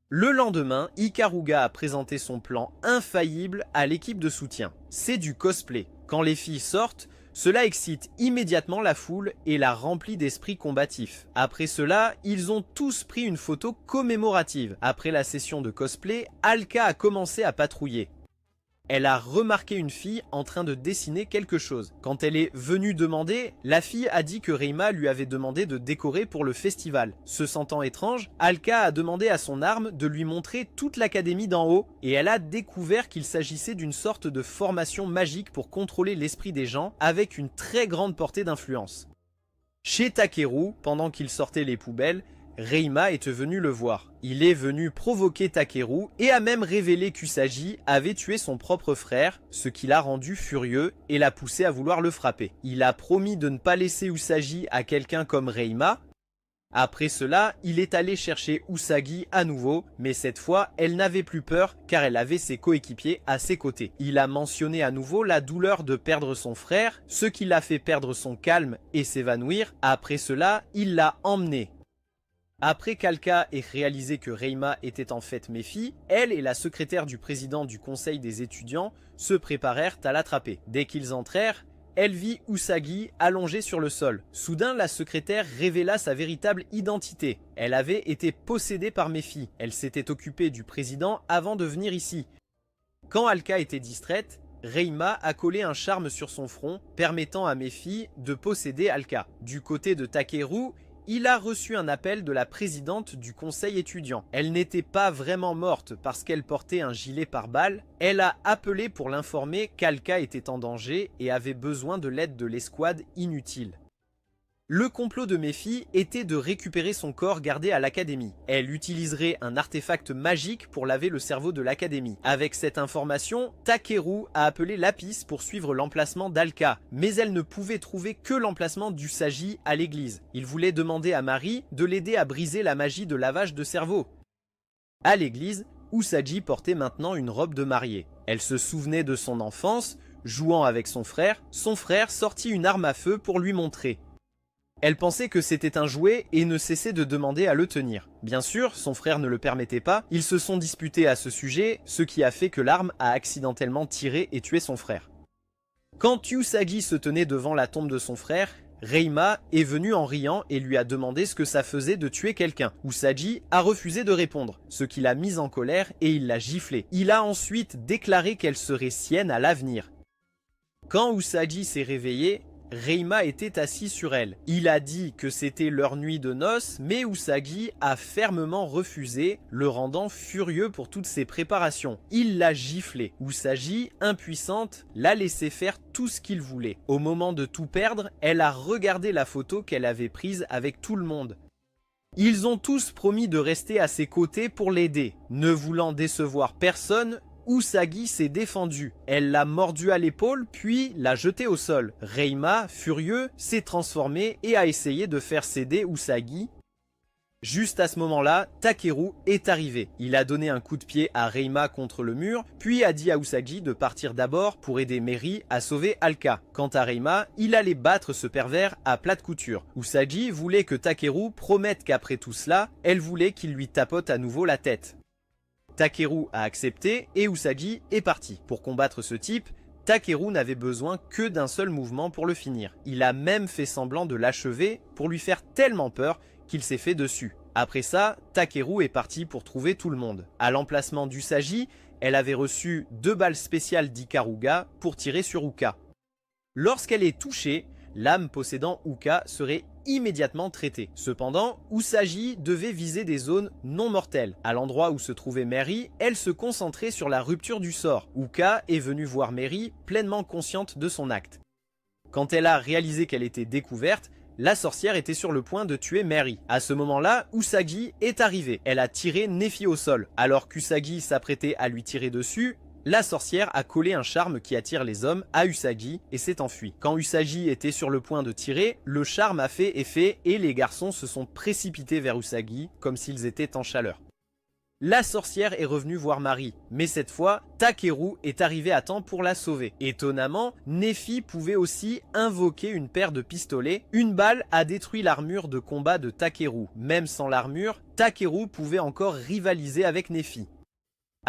Le lendemain, Ikaruga a présenté son plan infaillible à l'équipe de soutien. C'est du cosplay. Quand les filles sortent, cela excite immédiatement la foule et la remplit d'esprit combatif. Après cela, ils ont tous pris une photo commémorative. Après la session de cosplay, Alka a commencé à patrouiller. Elle a remarqué une fille en train de dessiner quelque chose. Quand elle est venue demander, la fille a dit que Reima lui avait demandé de décorer pour le festival. Se sentant étrange, Alka a demandé à son arme de lui montrer toute l'académie d'en haut et elle a découvert qu'il s'agissait d'une sorte de formation magique pour contrôler l'esprit des gens avec une très grande portée d'influence. Chez Takeru, pendant qu'il sortait les poubelles, Reima est venu le voir. Il est venu provoquer Takeru et a même révélé qu'Usagi avait tué son propre frère, ce qui l'a rendu furieux et l'a poussé à vouloir le frapper. Il a promis de ne pas laisser Usagi à quelqu'un comme Reima. Après cela, il est allé chercher Usagi à nouveau, mais cette fois, elle n'avait plus peur car elle avait ses coéquipiers à ses côtés. Il a mentionné à nouveau la douleur de perdre son frère, ce qui l'a fait perdre son calme et s'évanouir. Après cela, il l'a emmené. Après qu'Alka ait réalisé que Reima était en fait Mifi, elle et la secrétaire du président du conseil des étudiants se préparèrent à l'attraper. Dès qu'ils entrèrent, elle vit Usagi allongée sur le sol. Soudain, la secrétaire révéla sa véritable identité. Elle avait été possédée par Mifi. Elle s'était occupée du président avant de venir ici. Quand Alka était distraite, Reima a collé un charme sur son front, permettant à Mifi de posséder Alka. Du côté de Takeru, il a reçu un appel de la présidente du conseil étudiant. Elle n'était pas vraiment morte parce qu'elle portait un gilet pare-balles. Elle a appelé pour l'informer qu'Alka était en danger et avait besoin de l'aide de l'escouade inutile. Le complot de Méphi était de récupérer son corps gardé à l'académie. Elle utiliserait un artefact magique pour laver le cerveau de l'académie. Avec cette information, Takeru a appelé Lapis pour suivre l'emplacement d'Alka, mais elle ne pouvait trouver que l'emplacement d'Usagi à l'église. Il voulait demander à Mari de l'aider à briser la magie de lavage de cerveau. À l'église, Usagi portait maintenant une robe de mariée. Elle se souvenait de son enfance, jouant avec son frère sortit une arme à feu pour lui montrer. Elle pensait que c'était un jouet et ne cessait de demander à le tenir. Bien sûr, son frère ne le permettait pas, ils se sont disputés à ce sujet, ce qui a fait que l'arme a accidentellement tiré et tué son frère. Quand Usagi se tenait devant la tombe de son frère, Reima est venue en riant et lui a demandé ce que ça faisait de tuer quelqu'un. Usagi a refusé de répondre, ce qui l'a mise en colère et il l'a giflée. Il a ensuite déclaré qu'elle serait sienne à l'avenir. Quand Usagi s'est réveillée, Reima était assis sur elle. Il a dit que c'était leur nuit de noces, mais Usagi a fermement refusé, le rendant furieux pour toutes ses préparations. Il l'a giflée. Usagi, impuissante, l'a laissé faire tout ce qu'il voulait. Au moment de tout perdre, elle a regardé la photo qu'elle avait prise avec tout le monde. Ils ont tous promis de rester à ses côtés pour l'aider. Ne voulant décevoir personne, Usagi s'est défendue. Elle l'a mordu à l'épaule puis l'a jeté au sol. Reima, furieux, s'est transformé et a essayé de faire céder Usagi. Juste à ce moment-là, Takeru est arrivé. Il a donné un coup de pied à Reima contre le mur, puis a dit à Usagi de partir d'abord pour aider Meri à sauver Alka. Quant à Reima, il allait battre ce pervers à plate couture. Usagi voulait que Takeru promette qu'après tout cela, elle voulait qu'il lui tapote à nouveau la tête. Takeru a accepté et Usagi est parti. Pour combattre ce type, Takeru n'avait besoin que d'un seul mouvement pour le finir. Il a même fait semblant de l'achever pour lui faire tellement peur qu'il s'est fait dessus. Après ça, Takeru est parti pour trouver tout le monde. À l'emplacement d'Usagi, elle avait reçu 2 balles spéciales d'Ikaruga pour tirer sur Uka. Lorsqu'elle est touchée, l'âme possédant Uka serait immédiatement traitée. Cependant, Usagi devait viser des zones non mortelles. À l'endroit où se trouvait Meri, elle se concentrait sur la rupture du sort. Uka est venue voir Meri pleinement consciente de son acte. Quand elle a réalisé qu'elle était découverte, la sorcière était sur le point de tuer Meri. À ce moment-là, Usagi est arrivée. Elle a tiré Nefi au sol. Alors qu'Usagi s'apprêtait à lui tirer dessus, la sorcière a collé un charme qui attire les hommes à Usagi et s'est enfuie. Quand Usagi était sur le point de tirer, le charme a fait effet et les garçons se sont précipités vers Usagi comme s'ils étaient en chaleur. La sorcière est revenue voir Mari, mais cette fois, Takeru est arrivé à temps pour la sauver. Étonnamment, Nefi pouvait aussi invoquer une paire de pistolets. Une balle a détruit l'armure de combat de Takeru. Même sans l'armure, Takeru pouvait encore rivaliser avec Nefi.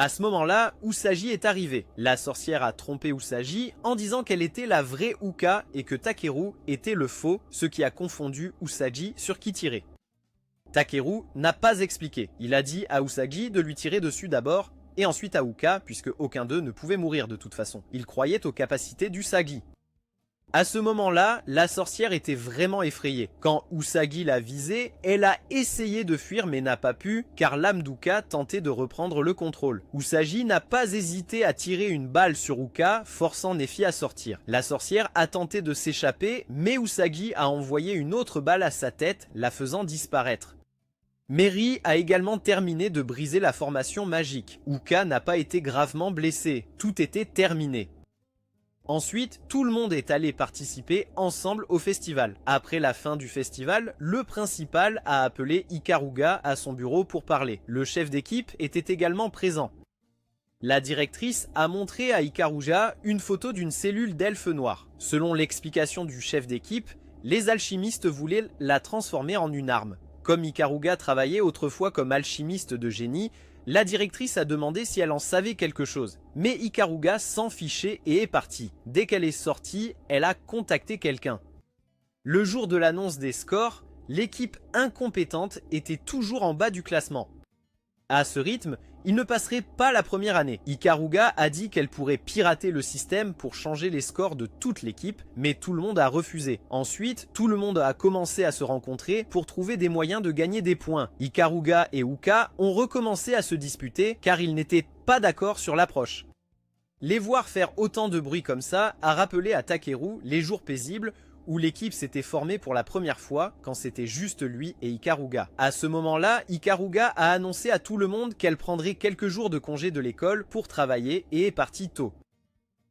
À ce moment-là, Usagi est arrivé. La sorcière a trompé Usagi en disant qu'elle était la vraie Uka et que Takeru était le faux, ce qui a confondu Usagi sur qui tirer. Takeru n'a pas expliqué. Il a dit à Usagi de lui tirer dessus d'abord et ensuite à Uka puisque aucun d'eux ne pouvait mourir de toute façon. Il croyait aux capacités d'Usagi. À ce moment-là, la sorcière était vraiment effrayée. Quand Usagi l'a visée, elle a essayé de fuir mais n'a pas pu car l'âme d'Uka tentait de reprendre le contrôle. Usagi n'a pas hésité à tirer une balle sur Uka, forçant Nefi à sortir. La sorcière a tenté de s'échapper mais Usagi a envoyé une autre balle à sa tête, la faisant disparaître. Meri a également terminé de briser la formation magique. Uka n'a pas été gravement blessé, tout était terminé. Ensuite, tout le monde est allé participer ensemble au festival. Après la fin du festival, le principal a appelé Ikaruga à son bureau pour parler. Le chef d'équipe était également présent. La directrice a montré à Ikaruga une photo d'une cellule d'elfe noir. Selon l'explication du chef d'équipe, les alchimistes voulaient la transformer en une arme. Comme Ikaruga travaillait autrefois comme alchimiste de génie, la directrice a demandé si elle en savait quelque chose. Mais Ikaruga s'en fichait et est partie. Dès qu'elle est sortie, elle a contacté quelqu'un. Le jour de l'annonce des scores, l'équipe incompétente était toujours en bas du classement. À ce rythme, il ne passerait pas la première année. Ikaruga a dit qu'elle pourrait pirater le système pour changer les scores de toute l'équipe, mais tout le monde a refusé. Ensuite, tout le monde a commencé à se rencontrer pour trouver des moyens de gagner des points. Ikaruga et Uka ont recommencé à se disputer car ils n'étaient pas d'accord sur l'approche. Les voir faire autant de bruit comme ça a rappelé à Takeru les jours paisibles où l'équipe s'était formée pour la première fois quand c'était juste lui et Ikaruga. À ce moment-là, Ikaruga a annoncé à tout le monde qu'elle prendrait quelques jours de congé de l'école pour travailler et est partie tôt.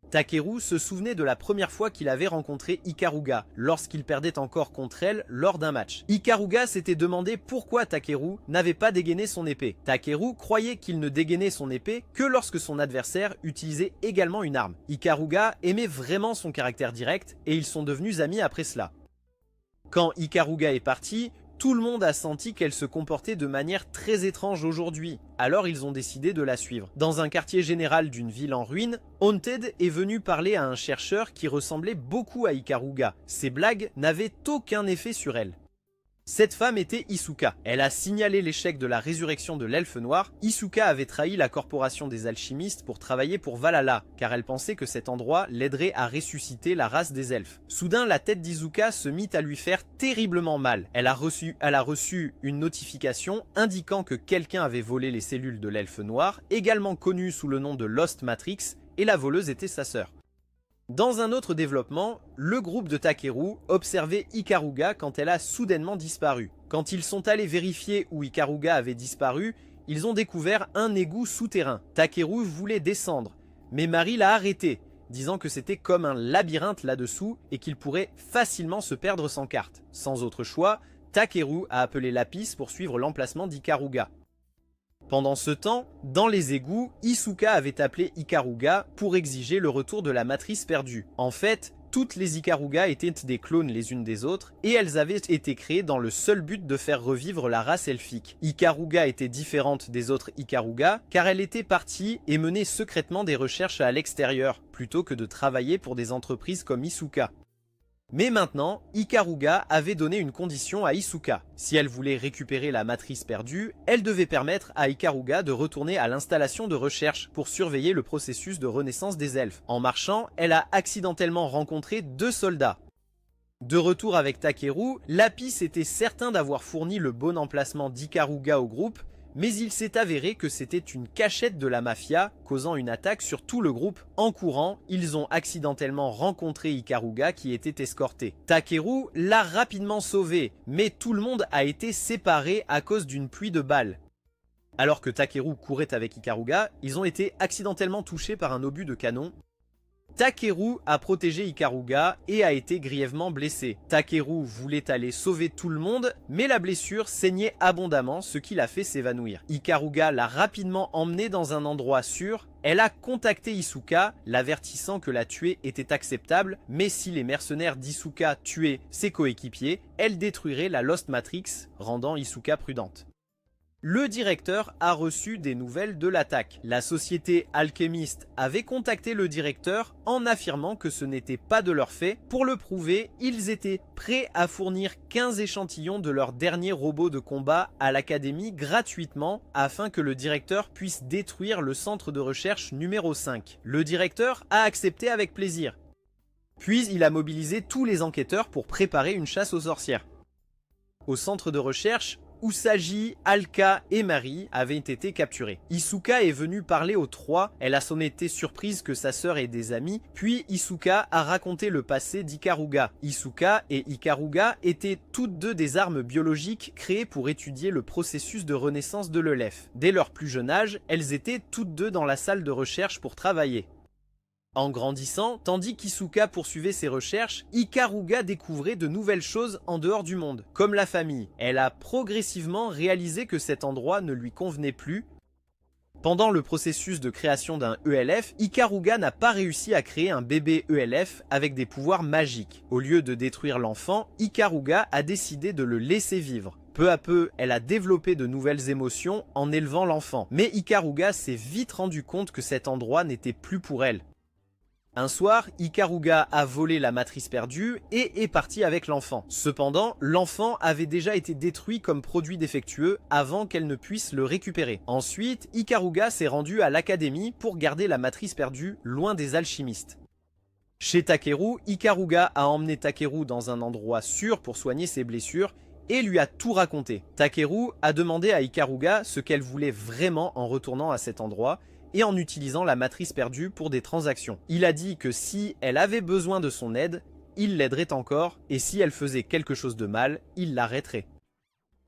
Takeru se souvenait de la première fois qu'il avait rencontré Ikaruga, lorsqu'il perdait encore contre elle lors d'un match. Ikaruga s'était demandé pourquoi Takeru n'avait pas dégainé son épée. Takeru croyait qu'il ne dégainait son épée que lorsque son adversaire utilisait également une arme. Ikaruga aimait vraiment son caractère direct et ils sont devenus amis après cela. Quand Ikaruga est parti, tout le monde a senti qu'elle se comportait de manière très étrange aujourd'hui, alors ils ont décidé de la suivre. Dans un quartier général d'une ville en ruine, Haunted est venu parler à un chercheur qui ressemblait beaucoup à Ikaruga. Ses blagues n'avaient aucun effet sur elle. Cette femme était Isuka. Elle a signalé l'échec de la résurrection de l'elfe noir. Isuka avait trahi la corporation des alchimistes pour travailler pour Valhalla, car elle pensait que cet endroit l'aiderait à ressusciter la race des elfes. Soudain, la tête d'Isuka se mit à lui faire terriblement mal. Elle a reçu une notification indiquant que quelqu'un avait volé les cellules de l'elfe noir, également connu sous le nom de Lost Matrix, et la voleuse était sa sœur. Dans un autre développement, le groupe de Takeru observait Ikaruga quand elle a soudainement disparu. Quand ils sont allés vérifier où Ikaruga avait disparu, ils ont découvert un égout souterrain. Takeru voulait descendre, mais Mari l'a arrêté, disant que c'était comme un labyrinthe là-dessous et qu'il pourrait facilement se perdre sans carte. Sans autre choix, Takeru a appelé Lapis pour suivre l'emplacement d'Ikaruga. Pendant ce temps, dans les égouts, Isuka avait appelé Ikaruga pour exiger le retour de la matrice perdue. En fait, toutes les Ikaruga étaient des clones les unes des autres et elles avaient été créées dans le seul but de faire revivre la race elfique. Ikaruga était différente des autres Ikaruga car elle était partie et menait secrètement des recherches à l'extérieur plutôt que de travailler pour des entreprises comme Isuka. Mais maintenant, Ikaruga avait donné une condition à Isuka. Si elle voulait récupérer la matrice perdue, elle devait permettre à Ikaruga de retourner à l'installation de recherche pour surveiller le processus de renaissance des elfes. En marchant, elle a accidentellement rencontré 2 soldats. De retour avec Takeru, Lapis était certain d'avoir fourni le bon emplacement d'Ikaruga au groupe, mais il s'est avéré que c'était une cachette de la mafia, causant une attaque sur tout le groupe. En courant, ils ont accidentellement rencontré Ikaruga qui était escorté. Takeru l'a rapidement sauvé, mais tout le monde a été séparé à cause d'une pluie de balles. Alors que Takeru courait avec Ikaruga, ils ont été accidentellement touchés par un obus de canon. Takeru a protégé Ikaruga et a été grièvement blessé. Takeru voulait aller sauver tout le monde, mais la blessure saignait abondamment, ce qui l'a fait s'évanouir. Ikaruga l'a rapidement emmené dans un endroit sûr. Elle a contacté Isuka, l'avertissant que la tuer était acceptable, mais si les mercenaires d'Isuka tuaient ses coéquipiers, elle détruirait la Lost Matrix, rendant Isuka prudente. Le directeur a reçu des nouvelles de l'attaque. La société alchimiste avait contacté le directeur en affirmant que ce n'était pas de leur fait. Pour le prouver, ils étaient prêts à fournir 15 échantillons de leur dernier robot de combat à l'académie gratuitement afin que le directeur puisse détruire le centre de recherche numéro 5. Le directeur a accepté avec plaisir. Puis il a mobilisé tous les enquêteurs pour préparer une chasse aux sorcières. Au centre de recherche, Usagi, Alka et Mari avaient été capturés. Isuka est venue parler aux 3, elle a son été surprise que sa sœur ait des amis, puis Isuka a raconté le passé d'Ikaruga. Isuka et Ikaruga étaient toutes deux des armes biologiques créées pour étudier le processus de renaissance de l'elfe. Dès leur plus jeune âge, elles étaient toutes deux dans la salle de recherche pour travailler. En grandissant, tandis qu'Isuka poursuivait ses recherches, Ikaruga découvrait de nouvelles choses en dehors du monde, comme la famille. Elle a progressivement réalisé que cet endroit ne lui convenait plus. Pendant le processus de création d'un ELF, Ikaruga n'a pas réussi à créer un bébé ELF avec des pouvoirs magiques. Au lieu de détruire l'enfant, Ikaruga a décidé de le laisser vivre. Peu à peu, elle a développé de nouvelles émotions en élevant l'enfant. Mais Ikaruga s'est vite rendu compte que cet endroit n'était plus pour elle. Un soir, Ikaruga a volé la matrice perdue et est parti avec l'enfant. Cependant, l'enfant avait déjà été détruit comme produit défectueux avant qu'elle ne puisse le récupérer. Ensuite, Ikaruga s'est rendu à l'académie pour garder la matrice perdue loin des alchimistes. Chez Takeru, Ikaruga a emmené Takeru dans un endroit sûr pour soigner ses blessures et lui a tout raconté. Takeru a demandé à Ikaruga ce qu'elle voulait vraiment en retournant à cet endroit et en utilisant la matrice perdue pour des transactions. Il a dit que si elle avait besoin de son aide, il l'aiderait encore, et si elle faisait quelque chose de mal, il l'arrêterait.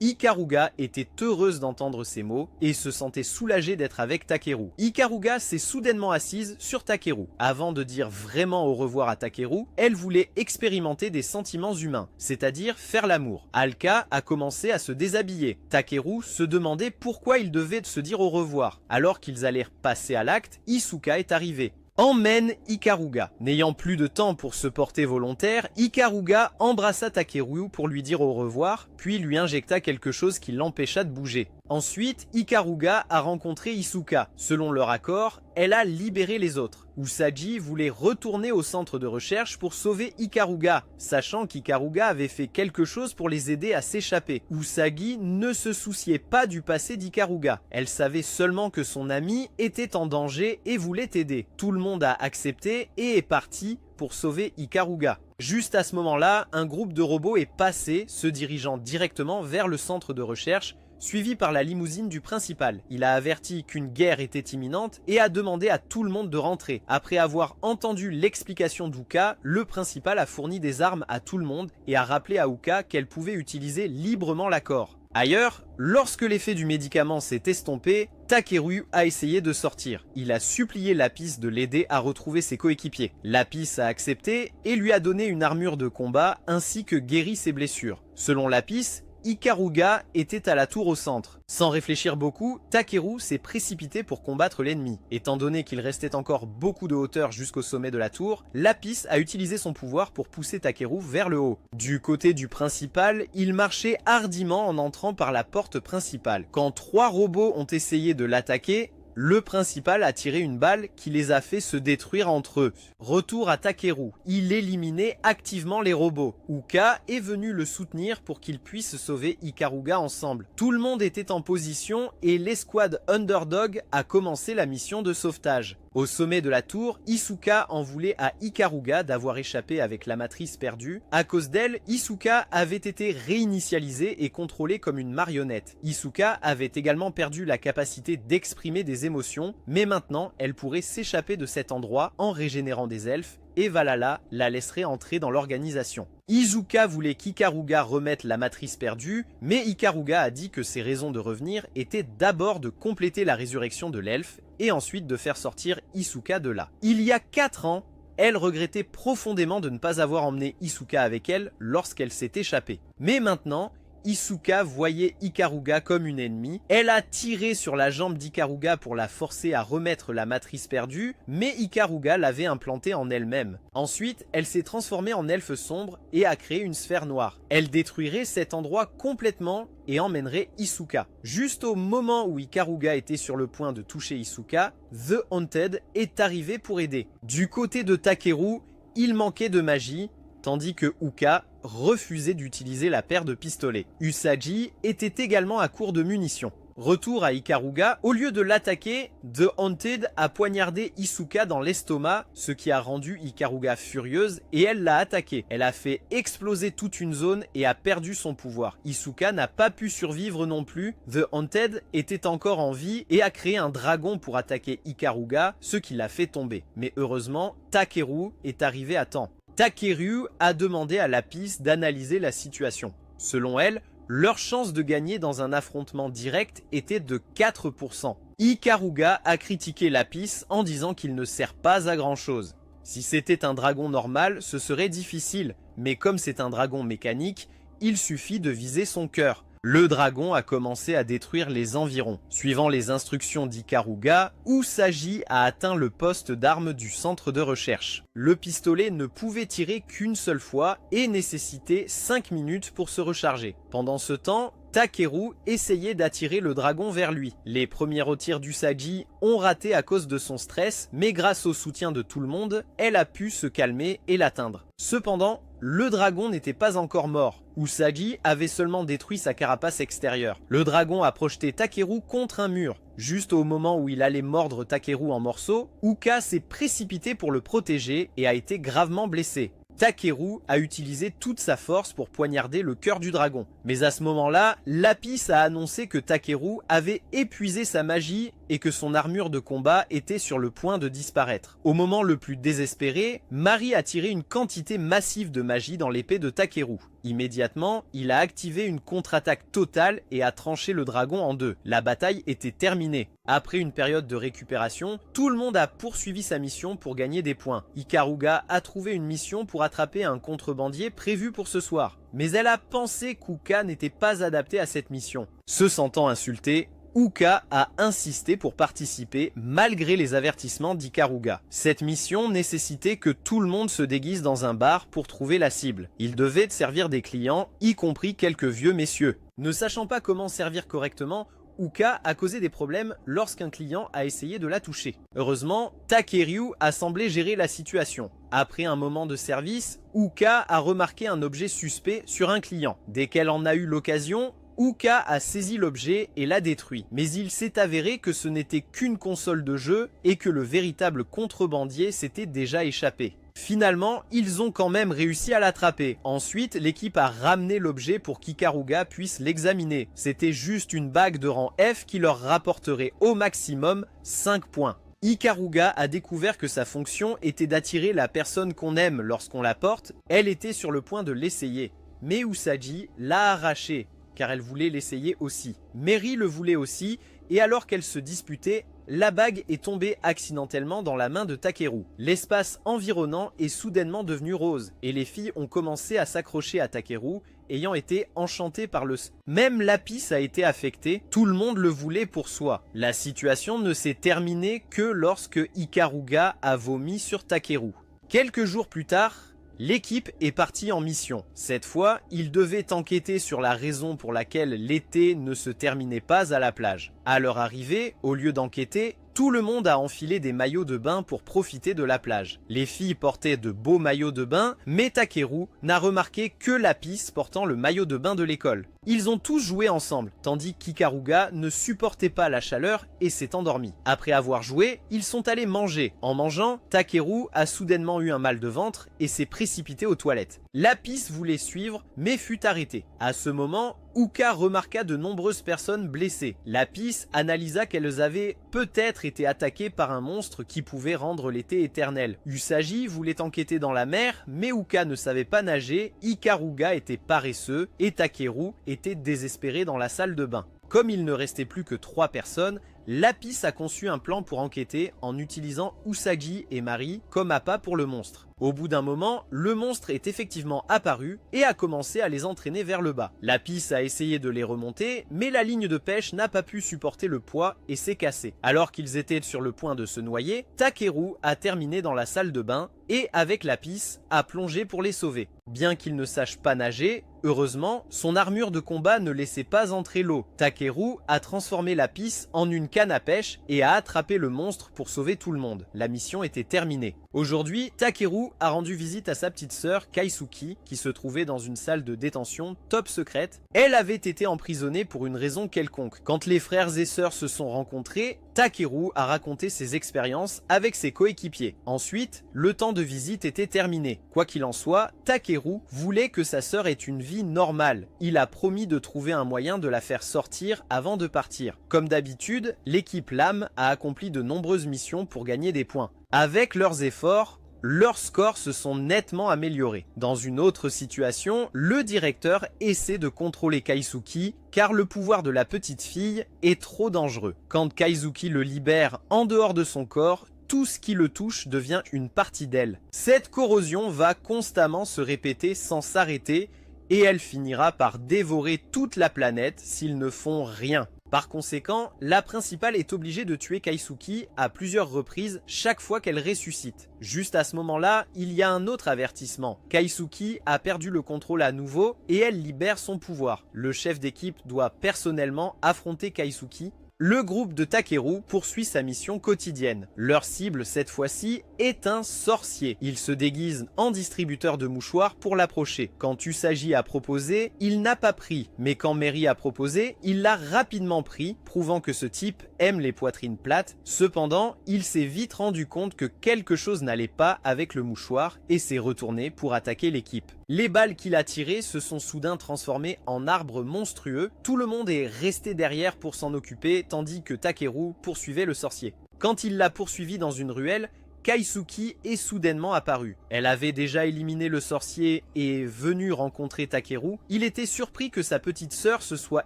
Ikaruga était heureuse d'entendre ces mots et se sentait soulagée d'être avec Takeru. Ikaruga s'est soudainement assise sur Takeru. Avant de dire vraiment au revoir à Takeru, elle voulait expérimenter des sentiments humains, c'est-à-dire faire l'amour. Alka a commencé à se déshabiller. Takeru se demandait pourquoi ils devaient se dire au revoir. Alors qu'ils allaient passer à l'acte, Isuka est arrivée. Emmène Ikaruga. N'ayant plus de temps pour se porter volontaire, Ikaruga embrassa Takeru pour lui dire au revoir, puis lui injecta quelque chose qui l'empêcha de bouger. Ensuite, Ikaruga a rencontré Isuka. Selon leur accord, elle a libéré les autres. Usagi voulait retourner au centre de recherche pour sauver Ikaruga, sachant qu'Ikaruga avait fait quelque chose pour les aider à s'échapper. Usagi ne se souciait pas du passé d'Ikaruga. Elle savait seulement que son ami était en danger et voulait aider. Tout le monde a accepté et est parti pour sauver Ikaruga. Juste à ce moment-là, un groupe de robots est passé, se dirigeant directement vers le centre de recherche, suivi par la limousine du principal. Il a averti qu'une guerre était imminente et a demandé à tout le monde de rentrer. Après avoir entendu l'explication d'Uka, le principal a fourni des armes à tout le monde et a rappelé à Uka qu'elle pouvait utiliser librement l'accord. Ailleurs, lorsque l'effet du médicament s'est estompé, Takeru a essayé de sortir. Il a supplié Lapis de l'aider à retrouver ses coéquipiers. Lapis a accepté et lui a donné une armure de combat ainsi que guéri ses blessures. Selon Lapis, Ikaruga était à la tour au centre. Sans réfléchir beaucoup, Takeru s'est précipité pour combattre l'ennemi. Étant donné qu'il restait encore beaucoup de hauteur jusqu'au sommet de la tour, Lapis a utilisé son pouvoir pour pousser Takeru vers le haut. Du côté du principal, il marchait hardiment en entrant par la porte principale. Quand 3 robots ont essayé de l'attaquer, le principal a tiré une balle qui les a fait se détruire entre eux. Retour à Takeru. Il éliminait activement les robots. Uka est venu le soutenir pour qu'ils puissent sauver Ikaruga ensemble. Tout le monde était en position et l'escouade Underdog a commencé la mission de sauvetage. Au sommet de la tour, Isuka en voulait à Ikaruga d'avoir échappé avec la matrice perdue. À cause d'elle, Isuka avait été réinitialisée et contrôlée comme une marionnette. Isuka avait également perdu la capacité d'exprimer des émotions, mais maintenant elle pourrait s'échapper de cet endroit en régénérant des elfes, et Valhalla la laisserait entrer dans l'organisation. Izuka voulait qu'Ikaruga remette la matrice perdue, mais Ikaruga a dit que ses raisons de revenir étaient d'abord de compléter la résurrection de l'elfe, et ensuite de faire sortir Isuka de là. Il y a 4 ans, elle regrettait profondément de ne pas avoir emmené Isuka avec elle lorsqu'elle s'est échappée. Mais maintenant, Isuka voyait Ikaruga comme une ennemie. Elle a tiré sur la jambe d'Ikaruga pour la forcer à remettre la matrice perdue, mais Ikaruga l'avait implantée en elle-même. Ensuite, elle s'est transformée en elfe sombre et a créé une sphère noire. Elle détruirait cet endroit complètement et emmènerait Isuka. Juste au moment où Ikaruga était sur le point de toucher Isuka, The Haunted est arrivé pour aider. Du côté de Takeru, il manquait de magie, tandis que Uka refusait d'utiliser la paire de pistolets. Usagi était également à court de munitions. Retour à Ikaruga, au lieu de l'attaquer, The Haunted a poignardé Isuka dans l'estomac, ce qui a rendu Ikaruga furieuse et elle l'a attaqué. Elle a fait exploser toute une zone et a perdu son pouvoir. Isuka n'a pas pu survivre non plus. The Haunted était encore en vie et a créé un dragon pour attaquer Ikaruga, ce qui l'a fait tomber. Mais heureusement, Takeru est arrivé à temps. Takeru a demandé à Lapis d'analyser la situation. Selon elle, leur chance de gagner dans un affrontement direct était de 4%. Ikaruga a critiqué Lapis en disant qu'il ne sert pas à grand chose. Si c'était un dragon normal, ce serait difficile, mais comme c'est un dragon mécanique, il suffit de viser son cœur. Le dragon a commencé à détruire les environs. Suivant les instructions d'Ikaruga, Usagi a atteint le poste d'armes du centre de recherche. Le pistolet ne pouvait tirer qu'une seule fois et nécessitait 5 minutes pour se recharger. Pendant ce temps, Takeru essayait d'attirer le dragon vers lui. Les premiers tirs d'Usagi ont raté à cause de son stress, mais grâce au soutien de tout le monde, elle a pu se calmer et l'atteindre. Cependant, le dragon n'était pas encore mort. Usagi avait seulement détruit sa carapace extérieure. Le dragon a projeté Takeru contre un mur. Juste au moment où il allait mordre Takeru en morceaux, Uka s'est précipité pour le protéger et a été gravement blessé. Takeru a utilisé toute sa force pour poignarder le cœur du dragon. Mais à ce moment-là, Lapis a annoncé que Takeru avait épuisé sa magie et que son armure de combat était sur le point de disparaître. Au moment le plus désespéré, Mari a tiré une quantité massive de magie dans l'épée de Takeru. Immédiatement, il a activé une contre-attaque totale et a tranché le dragon en deux. La bataille était terminée. Après une période de récupération, tout le monde a poursuivi sa mission pour gagner des points. Ikaruga a trouvé une mission pour attraper un contrebandier prévu pour ce soir. Mais elle a pensé qu'Uka n'était pas adapté à cette mission. Se sentant insulté, Uka a insisté pour participer malgré les avertissements d'Ikaruga. Cette mission nécessitait que tout le monde se déguise dans un bar pour trouver la cible. Il devait servir des clients, y compris quelques vieux messieurs. Ne sachant pas comment servir correctement, Uka a causé des problèmes lorsqu'un client a essayé de la toucher. Heureusement, Takeru a semblé gérer la situation. Après un moment de service, Uka a remarqué un objet suspect sur un client. Dès qu'elle en a eu l'occasion, Uka a saisi l'objet et l'a détruit. Mais il s'est avéré que ce n'était qu'une console de jeu et que le véritable contrebandier s'était déjà échappé. Finalement, ils ont quand même réussi à l'attraper. Ensuite, l'équipe a ramené l'objet pour qu'Ikaruga puisse l'examiner. C'était juste une bague de rang F qui leur rapporterait au maximum 5 points. Ikaruga a découvert que sa fonction était d'attirer la personne qu'on aime lorsqu'on la porte. Elle était sur le point de l'essayer. Mais Usagi l'a arraché, car elle voulait l'essayer aussi. Mary le voulait aussi, et alors qu'elle se disputait, la bague est tombée accidentellement dans la main de Takeru. L'espace environnant est soudainement devenu rose, et les filles ont commencé à s'accrocher à Takeru, ayant été enchantées par le... Même Lapis a été affecté, tout le monde le voulait pour soi. La situation ne s'est terminée que lorsque Ikaruga a vomi sur Takeru. Quelques jours plus tard, l'équipe est partie en mission. Cette fois, ils devaient enquêter sur la raison pour laquelle l'été ne se terminait pas à la plage. À leur arrivée, au lieu d'enquêter, tout le monde a enfilé des maillots de bain pour profiter de la plage. Les filles portaient de beaux maillots de bain, mais Takeru n'a remarqué que Lapis portant le maillot de bain de l'école. Ils ont tous joué ensemble, tandis qu'Ikaruga ne supportait pas la chaleur et s'est endormi. Après avoir joué, ils sont allés manger. En mangeant, Takeru a soudainement eu un mal de ventre et s'est précipité aux toilettes. Lapis voulait suivre, mais fut arrêté. À ce moment, Uka remarqua de nombreuses personnes blessées. Lapis analysa qu'elles avaient peut-être été attaquées par un monstre qui pouvait rendre l'été éternel. Usagi voulait enquêter dans la mer, mais Uka ne savait pas nager, Ikaruga était paresseux et Takeru était désespéré dans la salle de bain. Comme il ne restait plus que 3 personnes, Lapis a conçu un plan pour enquêter en utilisant Usagi et Mari comme appât pour le monstre. Au bout d'un moment, le monstre est effectivement apparu et a commencé à les entraîner vers le bas. Lapis a essayé de les remonter, mais la ligne de pêche n'a pas pu supporter le poids et s'est cassée. Alors qu'ils étaient sur le point de se noyer, Takeru a terminé dans la salle de bain et, avec Lapis, a plongé pour les sauver. Bien qu'il ne sache pas nager, heureusement, son armure de combat ne laissait pas entrer l'eau. Takeru a transformé Lapis en une canne à pêche et a attrapé le monstre pour sauver tout le monde. La mission était terminée. Aujourd'hui, Takeru a rendu visite à sa petite sœur Kaisuki, qui se trouvait dans une salle de détention top secrète. Elle avait été emprisonnée pour une raison quelconque. Quand les frères et sœurs se sont rencontrés, Takeru a raconté ses expériences avec ses coéquipiers. Ensuite, le temps de visite était terminé. Quoi qu'il en soit, Takeru voulait que sa sœur ait une vie normale. Il a promis de trouver un moyen de la faire sortir avant de partir. Comme d'habitude, l'équipe LAM a accompli de nombreuses missions pour gagner des points. Avec leurs efforts, leurs scores se sont nettement améliorés. Dans une autre situation, le directeur essaie de contrôler Kaisuki car le pouvoir de la petite fille est trop dangereux. Quand Kaisuki le libère en dehors de son corps, tout ce qui le touche devient une partie d'elle. Cette corrosion va constamment se répéter sans s'arrêter et elle finira par dévorer toute la planète s'ils ne font rien. Par conséquent, la principale est obligée de tuer Keisuke à plusieurs reprises chaque fois qu'elle ressuscite. Juste à ce moment-là, il y a un autre avertissement. Keisuke a perdu le contrôle à nouveau et elle libère son pouvoir. Le chef d'équipe doit personnellement affronter Keisuke. Le groupe de Takeru poursuit sa mission quotidienne. Leur cible, cette fois-ci, est un sorcier. Il se déguise en distributeur de mouchoirs pour l'approcher. Quand Usagi a proposé, il n'a pas pris. Mais quand Mary a proposé, il l'a rapidement pris, prouvant que ce type aime les poitrines plates. Cependant, il s'est vite rendu compte que quelque chose n'allait pas avec le mouchoir et s'est retourné pour attaquer l'équipe. Les balles qu'il a tirées se sont soudain transformées en arbres monstrueux. Tout le monde est resté derrière pour s'en occuper, tandis que Takeru poursuivait le sorcier. Quand il l'a poursuivi dans une ruelle, Keisuke est soudainement apparue. Elle avait déjà éliminé le sorcier et est venue rencontrer Takeru. Il était surpris que sa petite sœur se soit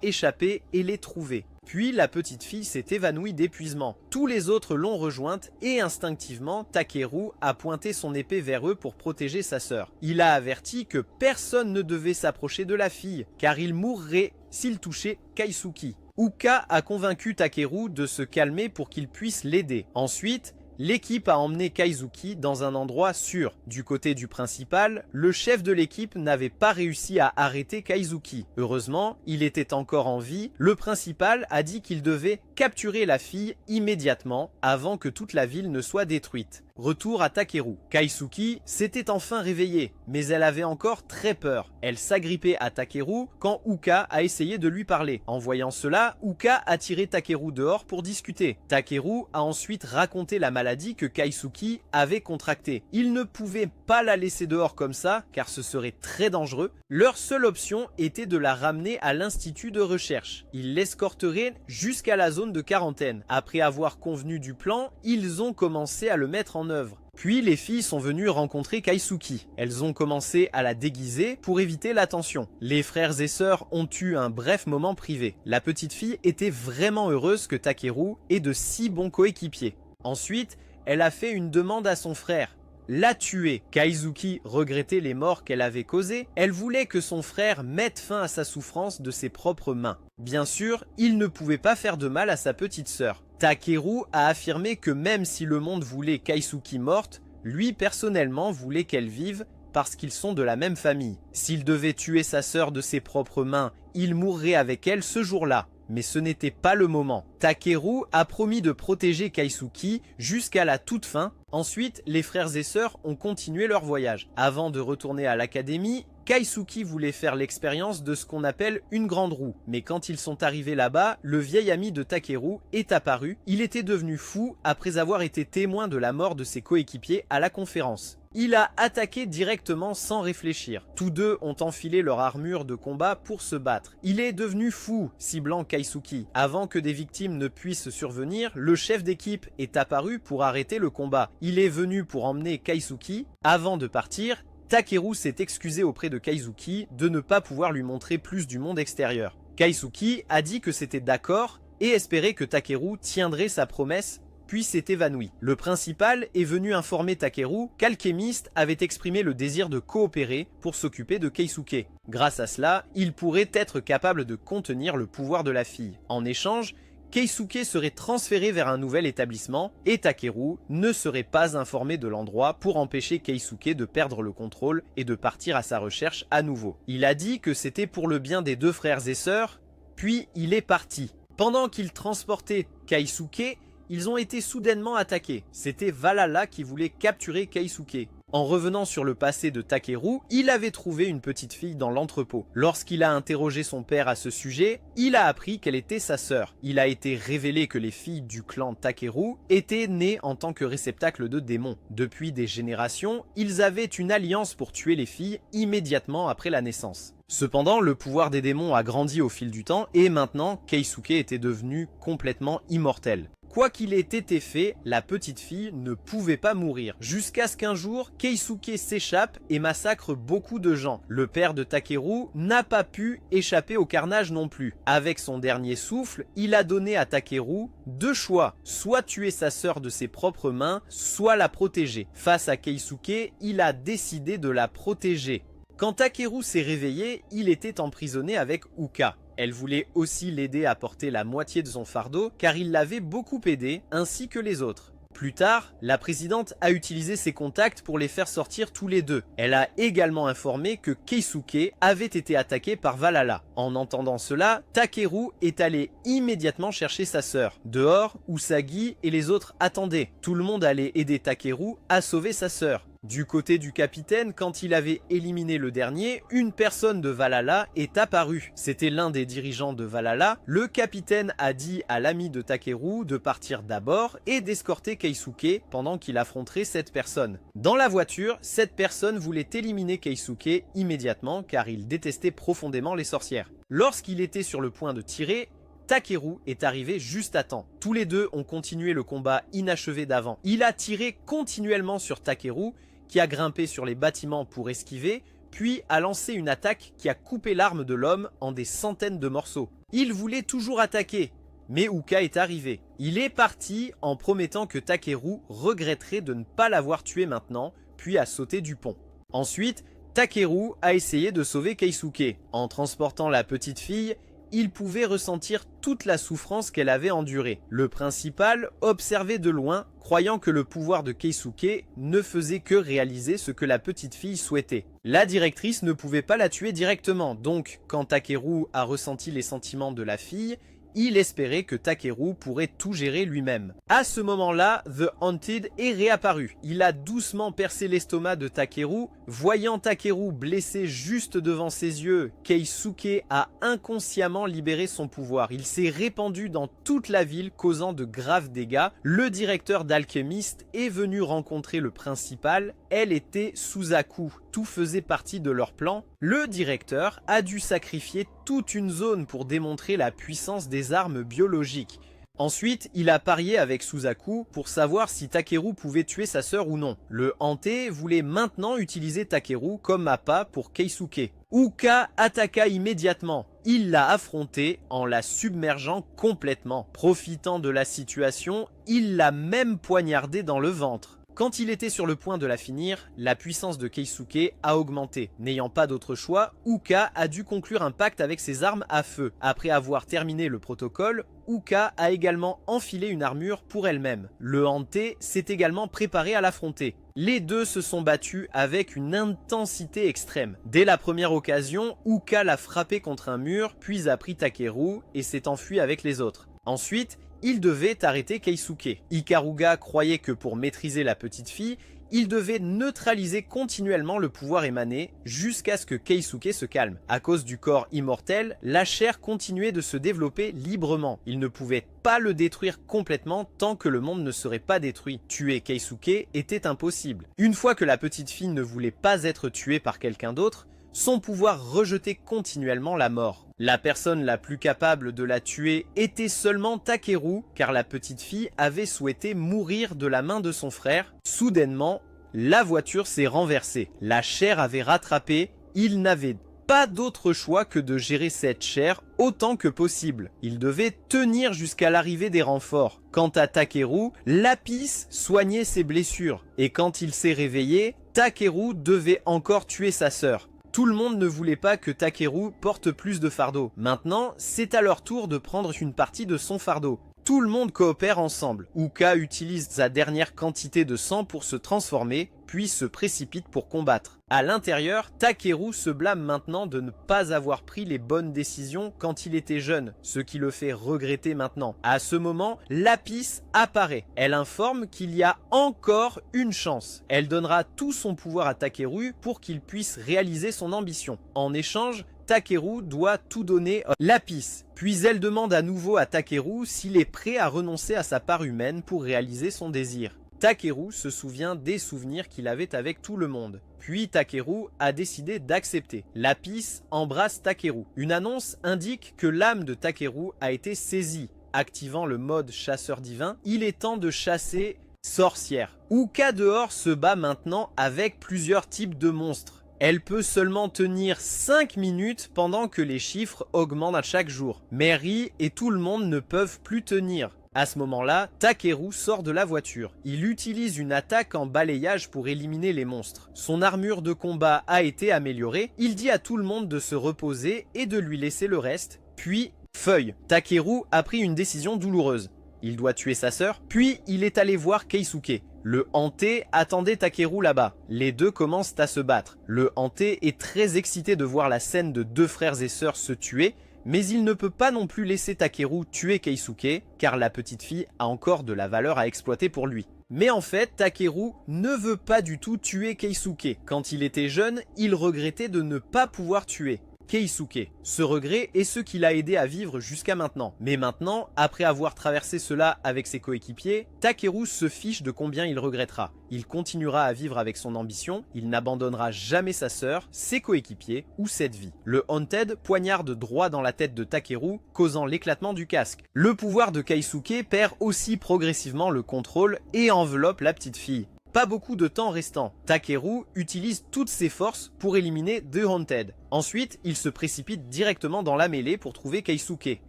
échappée et l'ait trouvée. Puis la petite fille s'est évanouie d'épuisement. Tous les autres l'ont rejointe et instinctivement, Takeru a pointé son épée vers eux pour protéger sa sœur. Il a averti que personne ne devait s'approcher de la fille, car il mourrait s'il touchait Keisuke. Uka a convaincu Takeru de se calmer pour qu'il puisse l'aider. Ensuite, l'équipe a emmené Keisuke dans un endroit sûr. Du côté du principal, le chef de l'équipe n'avait pas réussi à arrêter Keisuke. Heureusement, il était encore en vie. Le principal a dit qu'il devait capturer la fille immédiatement avant que toute la ville ne soit détruite. Retour à Takeru. Keisuke s'était enfin réveillée, mais elle avait encore très peur. Elle s'agrippait à Takeru quand Uka a essayé de lui parler. En voyant cela, Uka a tiré Takeru dehors pour discuter. Takeru a ensuite raconté la maladie que Keisuke avait contractée. Il ne pouvait pas la laisser dehors comme ça, car ce serait très dangereux. Leur seule option était de la ramener à l'institut de recherche. Ils l'escorteraient jusqu'à la zone de quarantaine. Après avoir convenu du plan, ils ont commencé à le mettre en œuvre. Puis les filles sont venues rencontrer Keisuke. Elles ont commencé à la déguiser pour éviter l'attention. Les frères et sœurs ont eu un bref moment privé. La petite fille était vraiment heureuse que Takeru ait de si bons coéquipiers. Ensuite, elle a fait une demande à son frère. La tuer. Keisuke regrettait les morts qu'elle avait causées. Elle voulait que son frère mette fin à sa souffrance de ses propres mains. Bien sûr, il ne pouvait pas faire de mal à sa petite sœur. Takeru a affirmé que même si le monde voulait Keisuke morte, lui personnellement voulait qu'elle vive parce qu'ils sont de la même famille. S'il devait tuer sa sœur de ses propres mains, il mourrait avec elle ce jour-là. Mais ce n'était pas le moment. Takeru a promis de protéger Keisuke jusqu'à la toute fin. Ensuite, les frères et sœurs ont continué leur voyage. Avant de retourner à l'académie, Keisuke voulait faire l'expérience de ce qu'on appelle une grande roue. Mais quand ils sont arrivés là-bas, le vieil ami de Takeru est apparu. Il était devenu fou après avoir été témoin de la mort de ses coéquipiers à la conférence. Il a attaqué directement sans réfléchir. Tous deux ont enfilé leur armure de combat pour se battre. Il est devenu fou, ciblant Keisuke. Avant que des victimes ne puissent survenir, le chef d'équipe est apparu pour arrêter le combat. Il est venu pour emmener Keisuke. Avant de partir, Takeru s'est excusé auprès de Keisuke de ne pas pouvoir lui montrer plus du monde extérieur. Keisuke a dit que c'était d'accord et espérait que Takeru tiendrait sa promesse, puis s'est évanoui. Le principal est venu informer Takeru qu'Alchemist avait exprimé le désir de coopérer pour s'occuper de Keisuke. Grâce à cela, il pourrait être capable de contenir le pouvoir de la fille. En échange, Keisuke serait transféré vers un nouvel établissement et Takeru ne serait pas informé de l'endroit pour empêcher Keisuke de perdre le contrôle et de partir à sa recherche à nouveau. Il a dit que c'était pour le bien des deux frères et sœurs, puis il est parti. Pendant qu'il transportait Keisuke, ils ont été soudainement attaqués. C'était Valhalla qui voulait capturer Keisuke. En revenant sur le passé de Takeru, il avait trouvé une petite fille dans l'entrepôt. Lorsqu'il a interrogé son père à ce sujet, il a appris qu'elle était sa sœur. Il a été révélé que les filles du clan Takeru étaient nées en tant que réceptacles de démons. Depuis des générations, ils avaient une alliance pour tuer les filles immédiatement après la naissance. Cependant, le pouvoir des démons a grandi au fil du temps et maintenant, Keisuke était devenu complètement immortel. Quoi qu'il ait été fait, la petite fille ne pouvait pas mourir. Jusqu'à ce qu'un jour, Keisuke s'échappe et massacre beaucoup de gens. Le père de Takeru n'a pas pu échapper au carnage non plus. Avec son dernier souffle, il a donné à Takeru deux choix. Soit tuer sa sœur de ses propres mains, soit la protéger. Face à Keisuke, il a décidé de la protéger. Quand Takeru s'est réveillé, il était emprisonné avec Uka. Elle voulait aussi l'aider à porter la moitié de son fardeau car il l'avait beaucoup aidé, ainsi que les autres. Plus tard, la présidente a utilisé ses contacts pour les faire sortir tous les deux. Elle a également informé que Keisuke avait été attaqué par Valhalla. En entendant cela, Takeru est allé immédiatement chercher sa sœur. Dehors, Usagi et les autres attendaient. Tout le monde allait aider Takeru à sauver sa sœur. Du côté du capitaine, quand il avait éliminé le dernier, une personne de Valhalla est apparue. C'était l'un des dirigeants de Valhalla. Le capitaine a dit à l'ami de Takeru de partir d'abord et d'escorter Keisuke pendant qu'il affronterait cette personne. Dans la voiture, cette personne voulait éliminer Keisuke immédiatement car il détestait profondément les sorcières. Lorsqu'il était sur le point de tirer, Takeru est arrivé juste à temps. Tous les deux ont continué le combat inachevé d'avant. Il a tiré continuellement sur Takeru, qui a grimpé sur les bâtiments pour esquiver, puis a lancé une attaque qui a coupé l'arme de l'homme en des centaines de morceaux. Il voulait toujours attaquer, mais Uka est arrivé. Il est parti en promettant que Takeru regretterait de ne pas l'avoir tué maintenant, puis a sauté du pont. Ensuite, Takeru a essayé de sauver Keisuke. En transportant la petite fille, il pouvait ressentir toute la souffrance qu'elle avait endurée. Le principal observait de loin, croyant que le pouvoir de Keisuke ne faisait que réaliser ce que la petite fille souhaitait. La directrice ne pouvait pas la tuer directement, donc quand Takeru a ressenti les sentiments de la fille, il espérait que Takeru pourrait tout gérer lui-même. À ce moment-là, The Haunted est réapparu. Il a doucement percé l'estomac de Takeru. Voyant Takeru blessé juste devant ses yeux, Keisuke a inconsciemment libéré son pouvoir. Il s'est répandu dans toute la ville, causant de graves dégâts. Le directeur d'alchimiste est venu rencontrer le principal. Elle était Suzaku. Tout faisait partie de leur plan. Le directeur a dû sacrifier toute une zone pour démontrer la puissance des armes biologiques. Ensuite, il a parié avec Suzaku pour savoir si Takeru pouvait tuer sa sœur ou non. Le hanté voulait maintenant utiliser Takeru comme appât pour Keisuke. Uka attaqua immédiatement. Il l'a affrontée en la submergeant complètement. Profitant de la situation, il l'a même poignardée dans le ventre. Quand il était sur le point de la finir, la puissance de Keisuke a augmenté. N'ayant pas d'autre choix, Uka a dû conclure un pacte avec ses armes à feu. Après avoir terminé le protocole, Uka a également enfilé une armure pour elle-même. Le hanté s'est également préparé à l'affronter. Les deux se sont battus avec une intensité extrême. Dès la première occasion, Uka l'a frappé contre un mur, puis a pris Takeru et s'est enfui avec les autres. Ensuite, il devait arrêter Keisuke. Ikaruga croyait que pour maîtriser la petite fille, il devait neutraliser continuellement le pouvoir émané jusqu'à ce que Keisuke se calme. À cause du corps immortel, la chair continuait de se développer librement. Il ne pouvait pas le détruire complètement tant que le monde ne serait pas détruit. Tuer Keisuke était impossible. Une fois que la petite fille ne voulait pas être tuée par quelqu'un d'autre, son pouvoir rejetait continuellement la mort. La personne la plus capable de la tuer était seulement Takeru, car la petite fille avait souhaité mourir de la main de son frère. Soudainement, la voiture s'est renversée. La chair avait rattrapé. Il n'avait pas d'autre choix que de gérer cette chair autant que possible. Il devait tenir jusqu'à l'arrivée des renforts. Quant à Takeru, Lapis soignait ses blessures. Et quand il s'est réveillé, Takeru devait encore tuer sa sœur. Tout le monde ne voulait pas que Takeru porte plus de fardeau. Maintenant, c'est à leur tour de prendre une partie de son fardeau. Tout le monde coopère ensemble. Uka utilise sa dernière quantité de sang pour se transformer, puis se précipite pour combattre. À l'intérieur, Takeru se blâme maintenant de ne pas avoir pris les bonnes décisions quand il était jeune, ce qui le fait regretter maintenant. À ce moment, Lapis apparaît. Elle informe qu'il y a encore une chance. Elle donnera tout son pouvoir à Takeru pour qu'il puisse réaliser son ambition. En échange, Takeru doit tout donner à Lapis. Puis elle demande à nouveau à Takeru s'il est prêt à renoncer à sa part humaine pour réaliser son désir. Takeru se souvient des souvenirs qu'il avait avec tout le monde. Puis Takeru a décidé d'accepter. Lapis embrasse Takeru. Une annonce indique que l'âme de Takeru a été saisie. Activant le mode chasseur divin, il est temps de chasser sorcière. Uka dehors se bat maintenant avec plusieurs types de monstres. Elle peut seulement tenir 5 minutes pendant que les chiffres augmentent à chaque jour. Mary et tout le monde ne peuvent plus tenir. À ce moment-là, Takeru sort de la voiture. Il utilise une attaque en balayage pour éliminer les monstres. Son armure de combat a été améliorée. Il dit à tout le monde de se reposer et de lui laisser le reste. puis feuille. Takeru a pris une décision douloureuse. Il doit tuer sa sœur, puis il est allé voir Keisuke. Le hanté attendait Takeru là-bas. Les deux commencent à se battre. Le hanté est très excité de voir la scène de deux frères et sœurs se tuer, mais il ne peut pas non plus laisser Takeru tuer Keisuke, car la petite fille a encore de la valeur à exploiter pour lui. Mais en fait, Takeru ne veut pas du tout tuer Keisuke. Quand il était jeune, il regrettait de ne pas pouvoir tuer Keisuke. Ce regret est ce qui l'a aidé à vivre jusqu'à maintenant. Mais maintenant, après avoir traversé cela avec ses coéquipiers, Takeru se fiche de combien il regrettera. Il continuera à vivre avec son ambition, il n'abandonnera jamais sa sœur, ses coéquipiers ou cette vie. Le Haunted poignarde droit dans la tête de Takeru, causant l'éclatement du casque. Le pouvoir de Keisuke perd aussi progressivement le contrôle et enveloppe la petite fille. Pas beaucoup de temps restant. Takeru utilise toutes ses forces pour éliminer The Haunted. Ensuite, il se précipite directement dans la mêlée pour trouver Keisuke.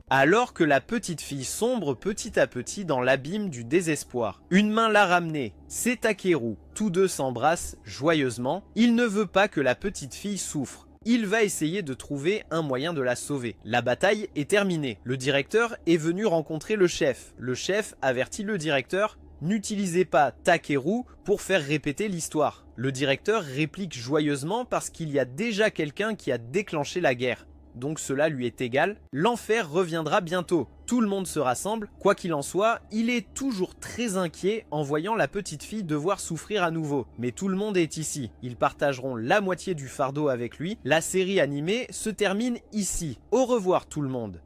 Alors que la petite fille sombre petit à petit dans l'abîme du désespoir. Une main l'a ramenée, c'est Takeru. Tous deux s'embrassent joyeusement. Il ne veut pas que la petite fille souffre. Il va essayer de trouver un moyen de la sauver. La bataille est terminée. Le directeur est venu rencontrer le chef. Le chef avertit le directeur: n'utilisez pas Takeru pour faire répéter l'histoire. Le directeur réplique joyeusement parce qu'il y a déjà quelqu'un qui a déclenché la guerre. Donc cela lui est égal. L'enfer reviendra bientôt. Tout le monde se rassemble. Quoi qu'il en soit, il est toujours très inquiet en voyant la petite fille devoir souffrir à nouveau. Mais tout le monde est ici. Ils partageront la moitié du fardeau avec lui. La série animée se termine ici. Au revoir tout le monde.